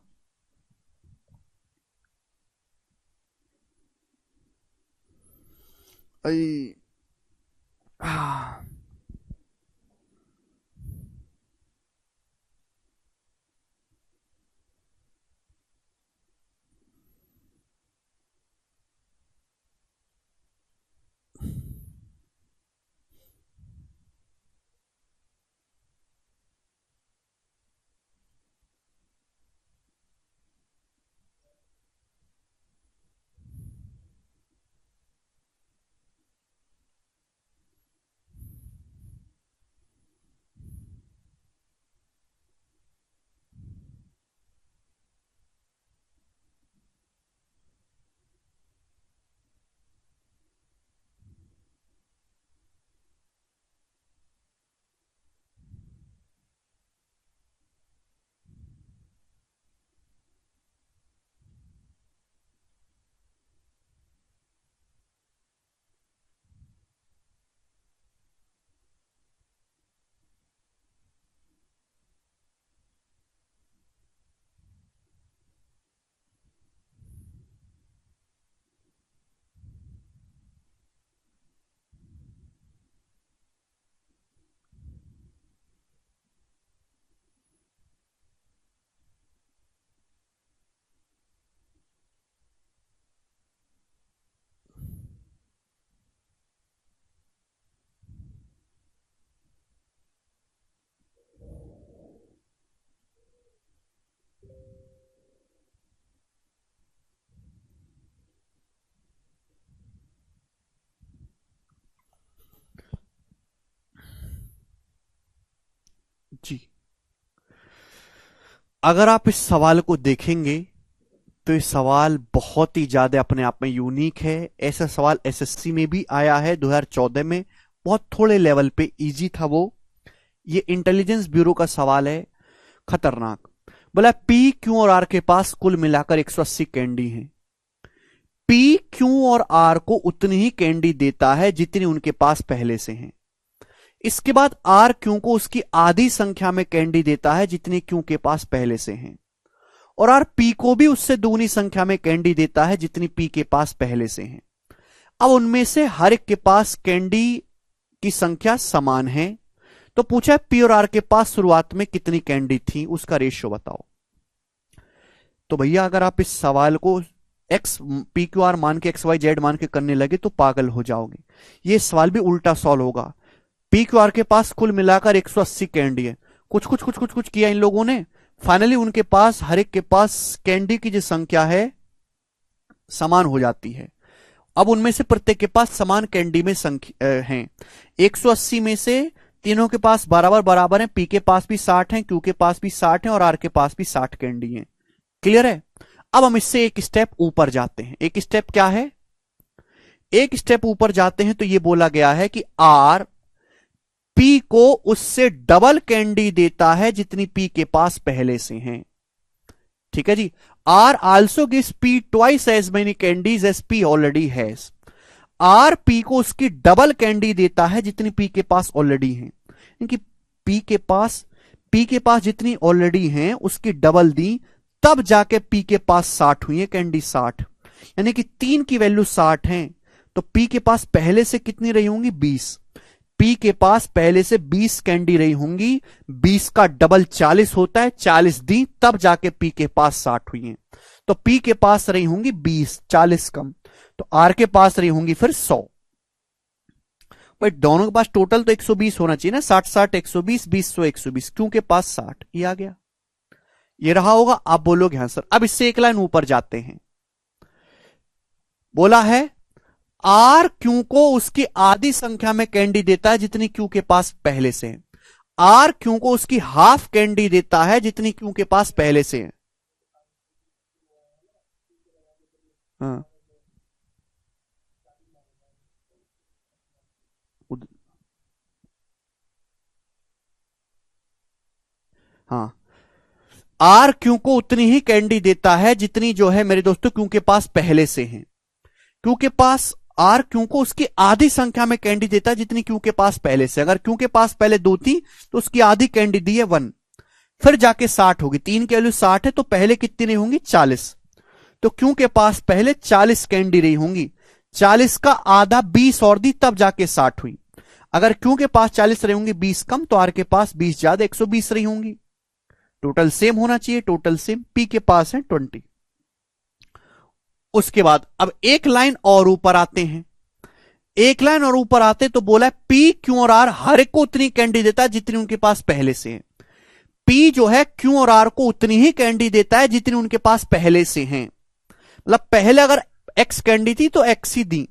जी, अगर आप इस सवाल को देखेंगे तो ये सवाल बहुत ही ज्यादा अपने आप में यूनिक है। ऐसा सवाल एसएससी में भी आया है 2014 में, बहुत थोड़े लेवल पे इजी था वो। ये इंटेलिजेंस ब्यूरो का सवाल है, खतरनाक। बोला पी, क्यू और आर के पास कुल मिलाकर 180 कैंडी हैं। पी, क्यू और आर को उतनी ही कैंडी देता है जितनी उनके पास पहले से हैं। इसके बाद आर क्यू को उसकी आधी संख्या में कैंडी देता है जितनी क्यू के पास पहले से हैं, और आर पी को भी उससे दूनी संख्या में कैंडी देता है जितनी पी के पास पहले से हैं। अब उनमें से हर एक के पास कैंडी की संख्या समान है, तो पूछा पी और आर के पास शुरुआत में कितनी कैंडी थी, उसका रेशियो बताओ। तो भैया अगर आप इस सवाल को एक्स पी क्यू आर मान के एक्स वाई जेड मान के करने लगे तो पागल हो जाओगे। ये सवाल भी उल्टा सॉल्व होगा। पी क्यू आर के पास कुल मिलाकर 180 कैंडी है, कुछ कुछ कुछ कुछ कुछ किया इन लोगों ने, फाइनली उनके पास हर एक के पास कैंडी की जो संख्या है समान हो जाती है। अब उनमें से प्रत्येक के पास समान कैंडी में संख्या है। 180 में से तीनों के पास बराबर बराबर है, पी के पास भी 60 है, क्यू के पास भी 60 है और आर के पास भी 60 कैंडी है। क्लियर है? अब हम इससे एक स्टेप ऊपर जाते हैं। एक स्टेप क्या है? एक स्टेप ऊपर जाते हैं तो यह बोला गया है कि आर पी को उससे डबल कैंडी देता है जितनी पी के पास पहले से हैं। ठीक है जी। R also gives P twice as many candies as P already has. R P को उसकी डबल कैंडी देता है जितनी पी के पास ऑलरेडी है, क्योंकि पी के पास जितनी ऑलरेडी हैं उसकी डबल दी, तब जाके पी के पास 60 हुई है कैंडी 60, यानी कि 3 की वैल्यू 60 है। तो पी के पास पहले से कितनी रही होंगी? 20। पी के पास पहले से 20 कैंडी रही होंगी, 20 का डबल 40 होता है, 40 दी तब जाके पी के पास 60 हुई है। तो पी के पास रही होंगी 20, 40 कम, तो आर के पास रही होंगी फिर 100। भाई दोनों के पास टोटल तो 120 होना चाहिए ना, 60 60 120, 20 100 120, क्यों के पास 60, ये आ गया, ये रहा होगा। आप बोलोगे हाँ सर। अब इससे एक लाइन ऊपर जाते हैं। बोला है आर क्यू को उसकी आधी संख्या में कैंडी देता है जितनी क्यू के पास पहले से है। आर क्यू को उसकी हाफ कैंडी देता है जितनी क्यू के पास पहले से है। हाँ हाँ, आर क्यू को उतनी ही कैंडी देता है जितनी जो है मेरे दोस्तों क्यू के पास पहले से है। क्यू के पास आर क्यू को उसकी आधी संख्या में कैंडी देता है जितनी क्यू के पास पहले से। अगर क्यू के पास पहले 2 थी तो उसकी आधी कैंडी दी है 1, फिर जाके 60 होगी। 3 की वैल्यू 60 है तो पहले कितनी रही होंगी? 40। तो क्यू के पास पहले 40 कैंडी रही होंगी, 40 का आधा 20 और दी तब जाके 60 हुई। अगर क्यू के पास 40 रही होंगी, 20 कम, तो आर के पास 20 ज्यादा 120 रही होंगी। टोटल सेम होना चाहिए, टोटल सेम। पी के पास है 20। उसके बाद अब एक लाइन और ऊपर आते हैं। एक लाइन और ऊपर आते तो बोला है पी क्यू और आर हर एक को उतनी कैंडी देता है जितनी उनके पास पहले से है। पी जो है क्यू और आर को उतनी ही कैंडी देता है जितनी उनके पास पहले से है। मतलब पहले अगर एक्स कैंडी थी तो एक्स ही दी,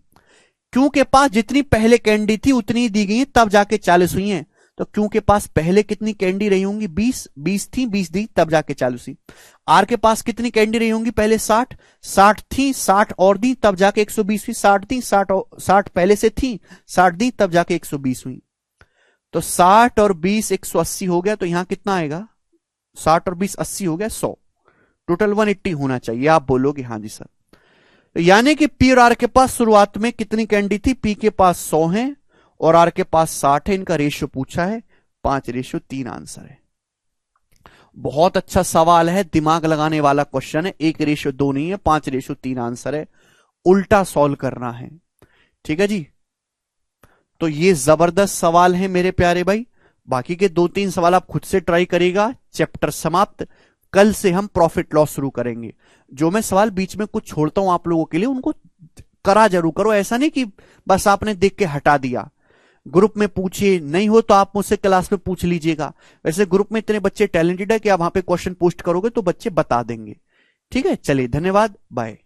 क्यू के पास जितनी पहले कैंडी थी उतनी ही दी गई है, तब जाके 40 हुई है। तो क्यू के पास पहले कितनी कैंडी रही होंगी? 20 थी, 20 दी तब जाके 40 हुई। आर के पास कितनी कैंडी रही होंगी? पहले 60 थी, 60 और दी तब जाके 120 हुई। 60 थी, 60 पहले से थी, 60 दी तब जाके 120 हुई। तो 60 और 20 180 हो गया। तो यहां कितना आएगा? 60 और 20 80 हो गया, 100। टोटल 180 होना चाहिए। आप बोलोगे हाँ जी सर। तो यानी कि पी और आर के पास शुरुआत में कितनी कैंडी थी? पी के पास 100 है और आर के पास 60 है। इनका रेशियो पूछा है 5:3 आंसर है। बहुत अच्छा सवाल है, दिमाग लगाने वाला क्वेश्चन है। 1:2 नहीं है, 5:3 आंसर है। उल्टा सॉल्व करना है। ठीक है जी। तो ये जबरदस्त सवाल है मेरे प्यारे भाई। बाकी के 2-3 सवाल आप खुद से ट्राई करिएगा। चैप्टर समाप्त। कल से हम प्रॉफिट लॉस शुरू करेंगे। जो मैं सवाल बीच में कुछ छोड़ता हूं आप लोगों के लिए, उनको करा जरूर करो। ऐसा नहीं कि बस आपने देख के हटा दिया। ग्रुप में पूछिए, नहीं हो तो आप मुझसे क्लास में पूछ लीजिएगा। वैसे ग्रुप में इतने बच्चे टैलेंटेड है कि आप वहां पे क्वेश्चन पोस्ट करोगे तो बच्चे बता देंगे। ठीक है, चलिए धन्यवाद, बाय।